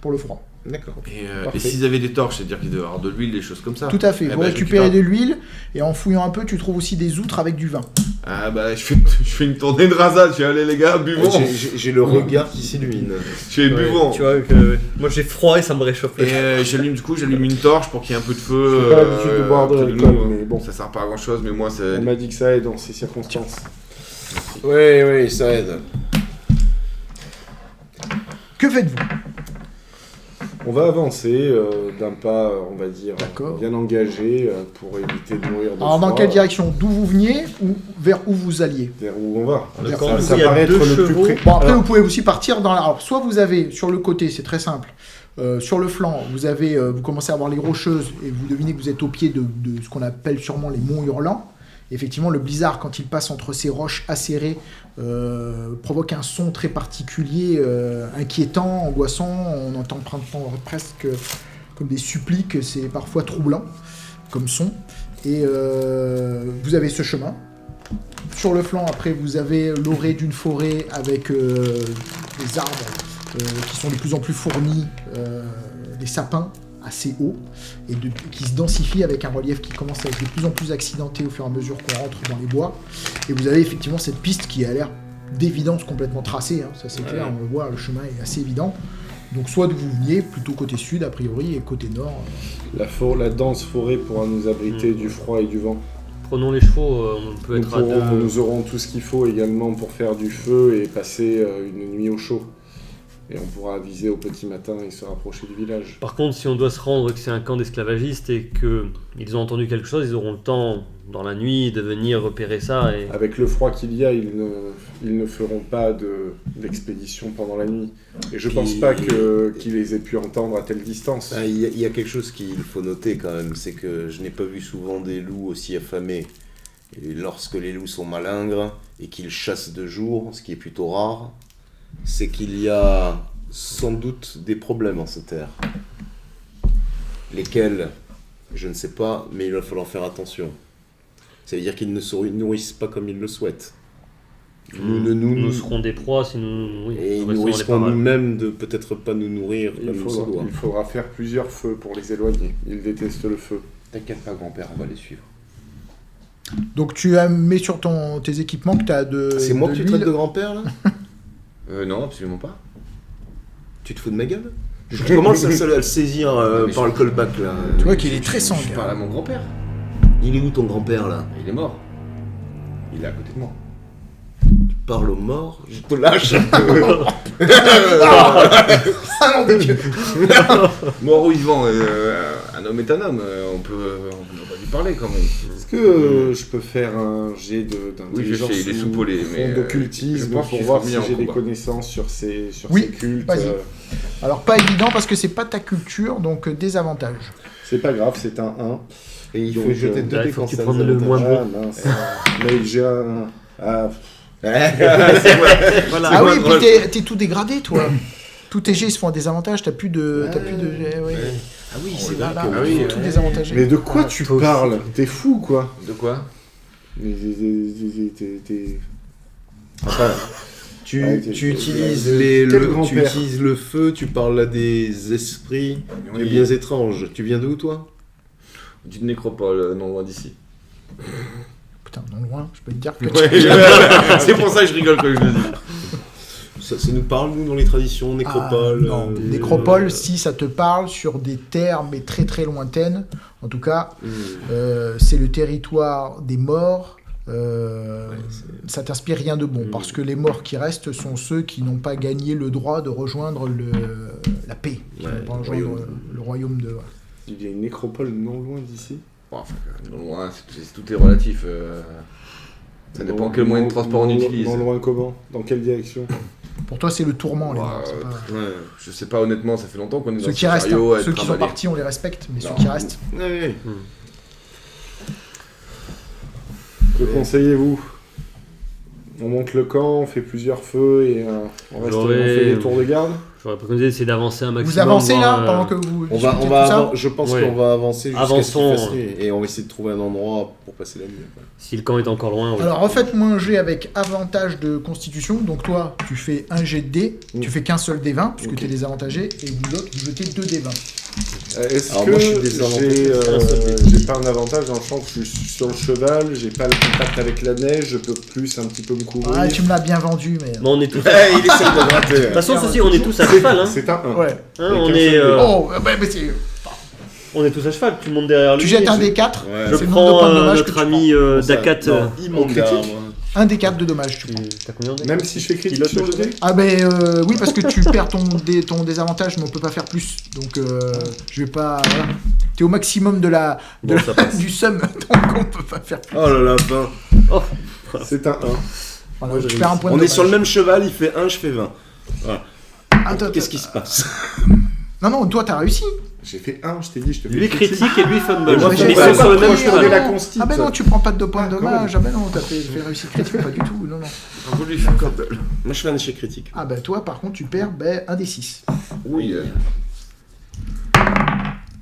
pour le froid. D'accord. Et Parfait. s'ils avaient des torches, c'est-à-dire qu'ils devaient avoir de l'huile, des choses comme ça. Tout à fait. Eh Vous ben, je récupérez récupère. de l'huile et en fouillant un peu, tu trouves aussi des outres avec du vin. Ah bah, je fais une tournée de rasade, je suis allé les gars, buvons. J'ai le regard qui s'illumine. Je fais Ouais, buvons. tu vois, que... moi j'ai froid et ça me réchauffe. Et j'allume une torche pour qu'il y ait un peu de feu. J'ai pas l'habitude de boire de près l'alcool, nous. mais bon. Ça sert pas à grand chose, mais moi c'est. On m'a dit que ça aide dans ces circonstances. Oui, ça aide. Que faites-vous? On va avancer d'un pas, on va dire, D'accord. bien engagé pour éviter de mourir de Alors dans froid. quelle direction? D'où vous veniez ou vers où vous alliez? Vers où on va. Le Vers camp, où Ça il y a paraît deux être le plus chevaux. près. Bon, après, Alors, vous pouvez aussi partir dans la... Alors, soit vous avez, sur le côté, c'est très simple, sur le flanc, vous avez, vous commencez à voir les Rocheuses, et vous devinez que vous êtes au pied de ce qu'on appelle sûrement les monts hurlants. Effectivement, le blizzard, quand il passe entre ces roches acérées, provoque un son très particulier, inquiétant, angoissant. On entend presque comme des suppliques, c'est parfois troublant comme son. Et vous avez ce chemin. Sur le flanc, après, vous avez l'orée d'une forêt avec des arbres qui sont de plus en plus fournis, des sapins assez hauts, et qui se densifient avec un relief qui commence à être de plus en plus accidenté au fur et à mesure qu'on rentre dans les bois. Et vous avez effectivement cette piste qui a l'air d'évidence complètement tracée, hein, ça c'est clair, on le voit, le chemin est assez évident. Donc soit d'où vous veniez, plutôt côté sud a priori, et côté nord... la dense forêt pourra nous abriter du froid et du vent. Prenons les chevaux, on peut Nous, être à deux. nous aurons tout ce qu'il faut également pour faire du feu et passer une nuit au chaud. Et on pourra aviser au petit matin et se rapprocher du village. Par contre, si on doit se rendre que c'est un camp d'esclavagistes et qu'ils ont entendu quelque chose, ils auront le temps, dans la nuit, de venir repérer ça. Et... Avec le froid qu'il y a, ils ne feront pas d'expédition pendant la nuit. Et je pense pas qu'ils les aient pu entendre à telle distance. Il y a quelque chose qu'il faut noter quand même, c'est que je n'ai pas vu souvent des loups aussi affamés. Et lorsque les loups sont malingres et qu'ils chassent de jour, ce qui est plutôt rare, c'est qu'il y a sans doute des problèmes en cette terre. Lesquels, je ne sais pas, mais il va falloir faire attention. Ça veut dire qu'ils ne se nourrissent pas comme ils le souhaitent. Nous serons des proies si nous et nous nous risquons nous-mêmes de peut-être pas nous nourrir comme il se doit. Il faudra faire plusieurs feux pour les éloigner. Ils détestent le feu. T'inquiète pas, grand-père, on va les suivre. Donc tu mets sur tes équipements que tu as de. C'est moi que tu l'huile. traites de grand-père là? Non, absolument pas. Tu te fous de ma gueule? Je commence à le saisir mais par je- le callback là. Tu vois qu'il est très Je sanguin. parle à mon grand-père. Il est où ton grand-père là? Il est mort. Il est à côté de moi. Tu parles aux morts? Je te lâche. Mort ou vivant, un homme est un homme. On va lui parler quand même. Est-ce que je peux faire un jet Oui, je d'intelligence sais, il est soupolé, ou mais, d'occultisme je pense pour qu'il voir sera si mis en j'ai des combat. connaissances sur ces Oui, cultes. vas-y. Alors pas évident parce que c'est pas ta culture, donc désavantage. C'est pas grave, c'est un 1. Et il Donc, faut jeter là, 2 il faut que tu défenses. prennes le moins bon. Ah mince. Mais j'ai un... Ah, Voilà. Ah oui, quoi, puis t'es tout dégradé, toi. Tous tes jets ils se font à désavantage, t'as plus de jets, oui. Ah oui, C'est c'est vrai là, que... Ah oui, tout ouais. désavantagé. mais de quoi Ah, tu toi aussi. parles? T'es fou, quoi. De quoi? T'es- Enfin, tu Ouais, utilises quel grand-père? tu utilises le feu, tu parles à des esprits Oui. bien étranges. Tu viens d'où toi? D'une nécropole, non loin d'ici. Putain, non loin, je peux te dire que Ouais, c'est pour ça que je rigole quand je le dis. Ça nous parle, nous, dans les traditions, nécropole. Ah, non, nécropole, si ça te parle sur des terres mais très très lointaines, en tout cas, c'est le territoire des morts. Ça t'inspire rien de bon parce que les morts qui restent sont ceux qui n'ont pas gagné le droit de rejoindre la paix, qui Ouais, n'ont pas le rejoindre royaume. le royaume de. Il y a une nécropole non loin d'ici. Bon, enfin, non loin, tout est relatif. Ça dépend quel moyen de transport on utilise. Non loin comment? Dans quelle direction? Pour toi, c'est le tourment, les Ouais, morts. c'est pas- Ouais. Je sais pas honnêtement, ça fait longtemps qu'on est Ceux dans qui ce restent, chariot hein. à être Ceux qui sont trimballés. partis, on les respecte, mais Non. ceux qui restent. Ouais. Que conseillez-vous? On monte le camp, on fait plusieurs feux et on fait des tours de garde. J'aurais préconisé d'essayer d'avancer un maximum. Vous avancez là voir, pendant que vous. On discutez va tout ça je pense Ouais. qu'on va avancer jusqu'à ce qu'il Avançons. fasse nuit. Et on va essayer de trouver un endroit pour passer la nuit. quoi. Si le camp est encore loin. oui. Alors refaites-moi un jet avec avantage de constitution. Donc toi, tu fais un jet de dés, tu fais qu'un seul des 20, puisque Ok. tu es désavantagé, et vous autres, vous jetez 2 des 20. Est-ce Alors que moi, je suis désavantagé, j'ai pas un avantage dans le sens que je suis sur le cheval, j'ai pas le contact avec la neige, je peux plus un petit peu me couvrir. Ah, tu me l'as bien vendu, mais. Mais on est tous. De Il essaie de gratter. toute façon, ceci, on est tous à cheval. Hein. C'est un 1. Ouais. Hein, Et on qu'un est. seul Oh, bah, mais c'est. On est tous à cheval. Tu montes derrière lui. Tu jettes un je- des 4. Ouais. Je c'est le nombre de prends points de dommage que notre tu ami Dakat. Non, il manque critique. d'armes. Un des 4 de dommage, tu prends. T'as combien de Même si je fais critique Pilote sur le le dé. Ah oui, parce que tu perds ton désavantage, mais on peut pas faire plus. Donc je vais pas. Voilà. T'es au maximum de la Bon, ça passe. du sum, donc on peut pas faire plus. Oh là là, 20. Oh, C'est un 1. Voilà, Moi, tu j'ai perds un point de On est dommage. sur le même cheval, il fait 1, je fais 20. Attends, Qu'est-ce qui se passe? Non, toi t'as réussi. J'ai fait 1, je t'ai dit, je te fais lui critique et lui fumble. Et moi, Mais j'ai Ils pas sont sur le pris, même ah, cheval. de la non. consti. Ah ben non, tu prends pas de points de Ah, dommage. Ah ben non, t'as fait réussite critique, pas du tout. Non, non. Un coup, lui fait un fumble. Moi, je fais un échec critique. Ah ben toi, par contre, tu perds un des 6. Oui.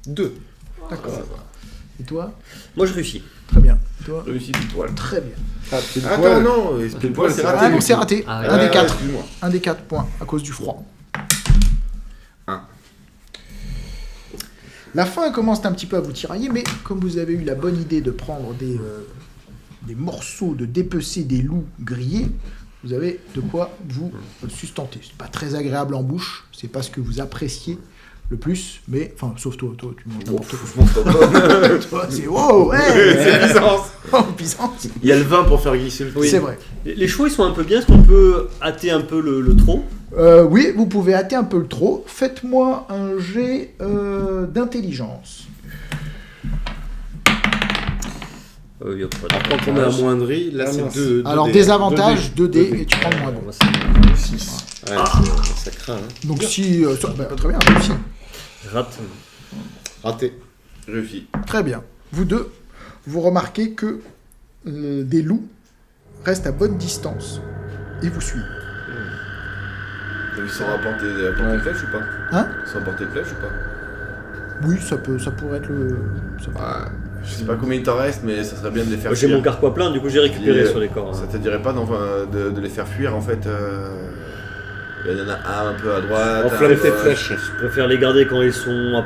2. D'accord. Et toi? Moi, je réussis. Très bien. Toi? Réussi pile poil. Très bien. Ah, pile Attends, poil. non, pile poil, c'est raté. Ah non, c'est raté. Ah, Un des 4. Excuse-moi. Un des 4 points à cause du froid. 1. La faim commence un petit peu à vous tirailler, mais comme vous avez eu la bonne idée de prendre des morceaux, de dépecer des loups grillés, vous avez de quoi vous sustenter. C'est pas très agréable en bouche, c'est pas ce que vous appréciez le plus, mais enfin sauf toi tu montes Bon, n'importe quoi. je montre pas. Toi, c'est wow, hey, C'est puissance. oh, puissance. Il y a le vin pour faire glisser le truc. C'est vrai. Les chevaux, ils sont un peu bien. Est-ce qu'on peut hâter un peu le trot? Oui, vous pouvez hâter un peu le trot. Faites-moi un jet d'intelligence. Y a pas Alors, quand on est amoindri, là, Ah, c'est mince. 2 Alors désavantage 2D et tu prends le moins bon. Moi, c'est- 6. Ouais, ça craint. Hein. Donc si très bien, réussi. je rate. Raté. Réussi. Très bien. Vous deux, vous remarquez que des loups restent à bonne distance et vous suivent. Ils sont rapportés de flèche ou pas? Hein? Ils sont rapportés de flèche ou pas? Oui, ça pourrait être le. ça peut- Ouais. Je sais pas combien il t'en reste, mais ça serait bien de les faire J'ai fuir. mon carquois plein, du coup j'ai récupéré sur les corps. Ça te dirait pas de les faire fuir en fait il y en a un peu à droite. Enflamme un tes peu- flèches. Je préfère les garder quand ils sont.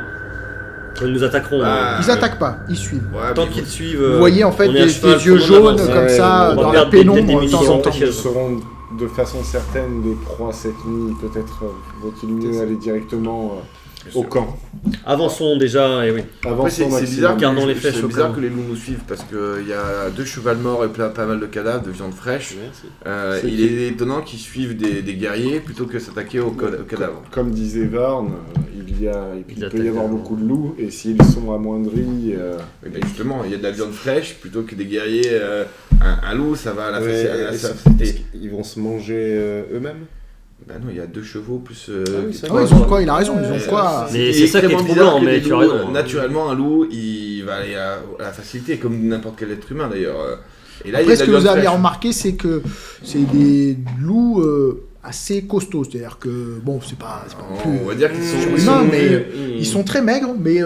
Quand ils nous attaqueront. Ah. Ils attaquent pas, ils suivent. Ouais, Tant mais qu'ils suivent. Vous voyez en fait on est à des cheval, yeux tout le monde jaunes avance. comme Ouais, ça on va dans la perdre des pénombre de munitions temps en temps. précieuses. Nous serons de façon certaine des proies cette nuit. Peut-être vaut-il mieux aller directement bien au sûr. camp. Avançons déjà, et oui. Après, Avançons c'est maximum. bizarre, Gardons les flèches c'est au bizarre cas que les loups nous suivent parce qu'il y a 2 chevals morts et pas mal de cadavres, de viande fraîche. C'est Il qui est étonnant qu'ils suivent des guerriers plutôt que s'attaquer aux cadavres. Comme disait Varn, il peut y attaquent, avoir beaucoup de loups, et s'ils sont amoindris, Et ben justement, il y a de la viande fraîche plutôt que des guerriers. Un loup, ça va à la Ouais, facilité. ils vont se manger eux-mêmes. Bah non, il y a 2 chevaux plus. oui, c'est Ah ouais, ils ont quoi? Il a raison, ils ont Ouais, quoi? Mais il c'est ça qui est extrêmement troublant, bizarre que mais les tu as loups, raison. Naturellement, un loup, il va aller à la facilité, comme n'importe quel être humain d'ailleurs. Et là, il y Après, a ce de que la vous viande avez fraîche. remarqué, c'est que c'est des loups assez costauds. C'est-à-dire que, bon, c'est pas non plus On va dire qu'ils sont. surhumains, mais Ils ils sont très maigres, mais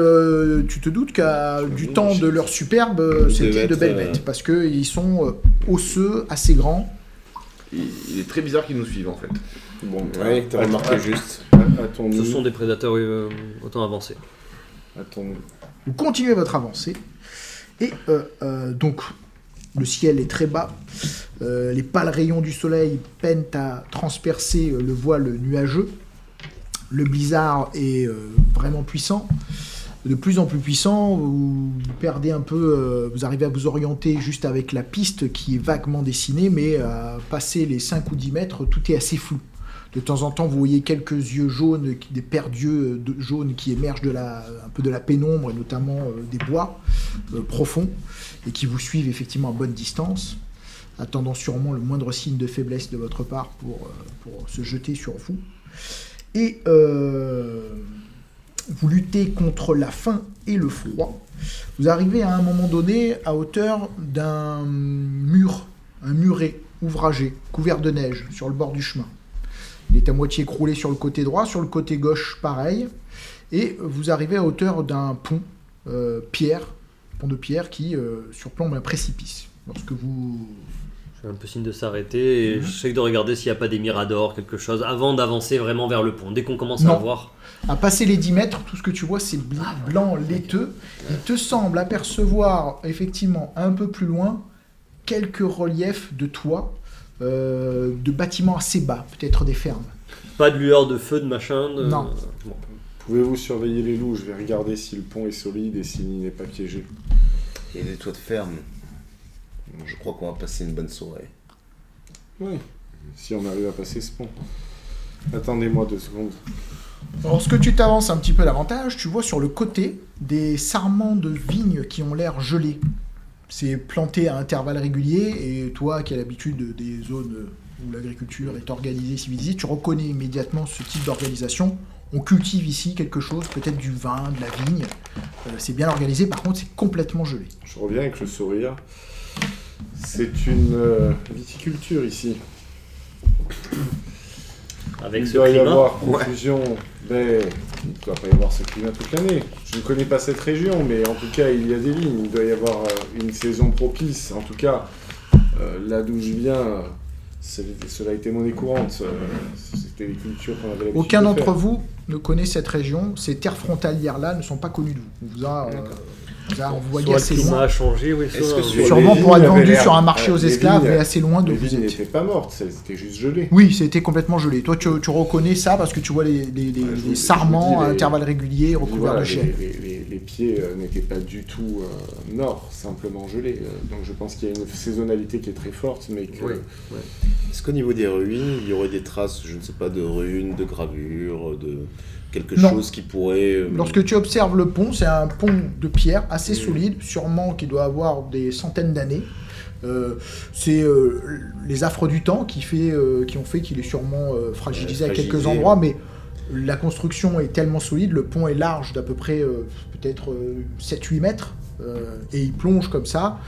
tu te doutes qu'à du temps de leur superbe, c'était de belles bêtes. Parce qu'ils sont osseux, assez grands. Il est très bizarre qu'ils nous suivent en fait. bon, Ouais, t'as remarqué juste. hâtons-nous. Ce sont des prédateurs autant avancés. Hâtons-nous. Vous continuez votre avancée. Et donc, le ciel est très bas. Les pâles rayons du soleil peinent à transpercer le voile nuageux. Le blizzard est vraiment puissant. De plus en plus puissant, vous perdez un peu, vous arrivez à vous orienter juste avec la piste qui est vaguement dessinée, mais à passer les 5 ou 10 mètres, tout est assez flou. De temps en temps, vous voyez quelques yeux jaunes, des paires d'yeux jaunes qui émergent un peu de la pénombre, et notamment des bois profonds, et qui vous suivent effectivement à bonne distance, attendant sûrement le moindre signe de faiblesse de votre part pour se jeter sur vous. Et vous luttez contre la faim et le froid. Vous arrivez à un moment donné à hauteur d'un mur, un muret ouvragé, couvert de neige, sur le bord du chemin. Il est à moitié écroulé sur le côté droit, sur le côté gauche pareil, et vous arrivez à hauteur d'un pont, pont de pierre qui surplombe un précipice. Lorsque vous... Je fais un peu signe de s'arrêter et j'essaie de regarder s'il n'y a pas des miradors, quelque chose, avant d'avancer vraiment vers le pont. Dès qu'on commence à Non. voir. À passer les 10 mètres, tout ce que tu vois, c'est blanc, laiteux. Il te semble apercevoir, effectivement, un peu plus loin, quelques reliefs de toits, de bâtiments assez bas, peut-être des fermes. Pas de lueur de feu, de machin. Non. Bon. Pouvez-vous surveiller les loups? Je vais regarder si le pont est solide et s'il n'est pas piégé. Il y a des toits de ferme. Je crois qu'on va passer une bonne soirée. Oui, si on arrive à passer ce pont. Attendez-moi 2 secondes. Lorsque tu t'avances un petit peu davantage, tu vois sur le côté des sarments de vignes qui ont l'air gelés. C'est planté à intervalles réguliers, et toi qui as l'habitude des zones où l'agriculture est organisée, civilisée, tu reconnais immédiatement ce type d'organisation. On cultive ici quelque chose, peut-être du vin, de la vigne. C'est bien organisé, par contre c'est complètement gelé. Je reviens avec le sourire. C'est une viticulture ici. Avec Il ce doit y climat. avoir confusion, mais il ne doit pas y avoir ce climat toute l'année. Je ne connais pas cette région, mais en tout cas, il y a des vignes. Il doit y avoir une saison propice. En tout cas, là d'où je viens, cela a été monnaie courante. C'était les cultures qu'on avait l'habitude Aucun de d'entre faire. vous ne connaît cette région. Ces terres frontalières-là ne sont pas connues de vous. On vous a Vous envoyé Soit le assez climat loin. a changé, oui. Est-ce soit- que sur- Sûrement les pour vignes être vendu avaient l'air- sur un marché aux les esclaves vignes- et assez loin de Les vous vignes étiez. n'étaient pas mortes, c'était juste gelé. Oui, c'était complètement gelé. Toi, tu reconnais ça parce que tu vois les je vous sarments dis, à les- intervalles réguliers recouverts Voilà, de chêne. les pieds n'étaient pas du tout nord, simplement gelés. Donc je pense qu'il y a une saisonnalité qui est très forte, mais que Oui. Est-ce qu'au niveau des ruines, il y aurait des traces, je ne sais pas, de runes, de gravures, de quelque Non. chose qui pourrait... Lorsque tu observes le pont, c'est un pont de pierre assez solide, sûrement qui doit avoir des centaines d'années. C'est les affres du temps qui ont fait qu'il est sûrement fragilisé à quelques fragilisé, endroits, mais la construction est tellement solide, le pont est large d'à peu près peut-être 7-8 mètres, et il plonge comme ça.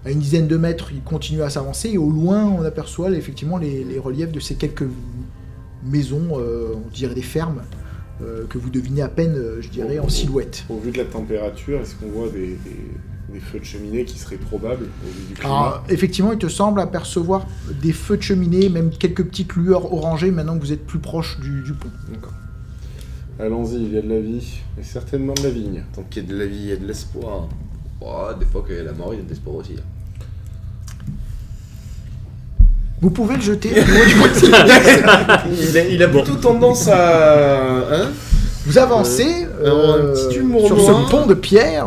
À une dizaine de mètres, il continue à s'avancer, et au loin, on aperçoit effectivement les reliefs de ces quelques maisons, on dirait des fermes, que vous devinez à peine, je dirais, en silhouette. au vu de la température, est-ce qu'on voit des feux de cheminée qui seraient probables au vu du climat? Alors, effectivement, il te semble apercevoir des feux de cheminée, même quelques petites lueurs orangées maintenant que vous êtes plus proche du pont. D'accord. Allons-y, il y a de la vie, et certainement de la vigne. Tant qu'il y a de la vie, il y a de l'espoir. Oh, des fois qu'il y a la mort, il y a de l'espoir aussi. Vous pouvez le jeter. Il a plutôt tendance à... Hein Vous avancez un petit humour sur noir. ce pont de pierre.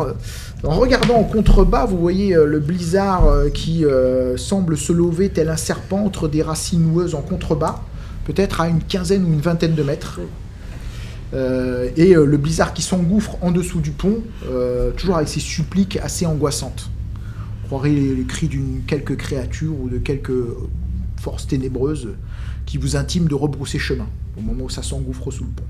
En regardant en contrebas, vous voyez le blizzard qui semble se lever tel un serpent entre des racines noueuses en contrebas, peut-être à une quinzaine ou une vingtaine de mètres. Et le blizzard qui s'engouffre en dessous du pont, toujours avec ses suppliques assez angoissantes. On croirait les cris d'une quelque créature ou de quelque force ténébreuse qui vous intime de rebrousser chemin au moment où ça s'engouffre sous le pont.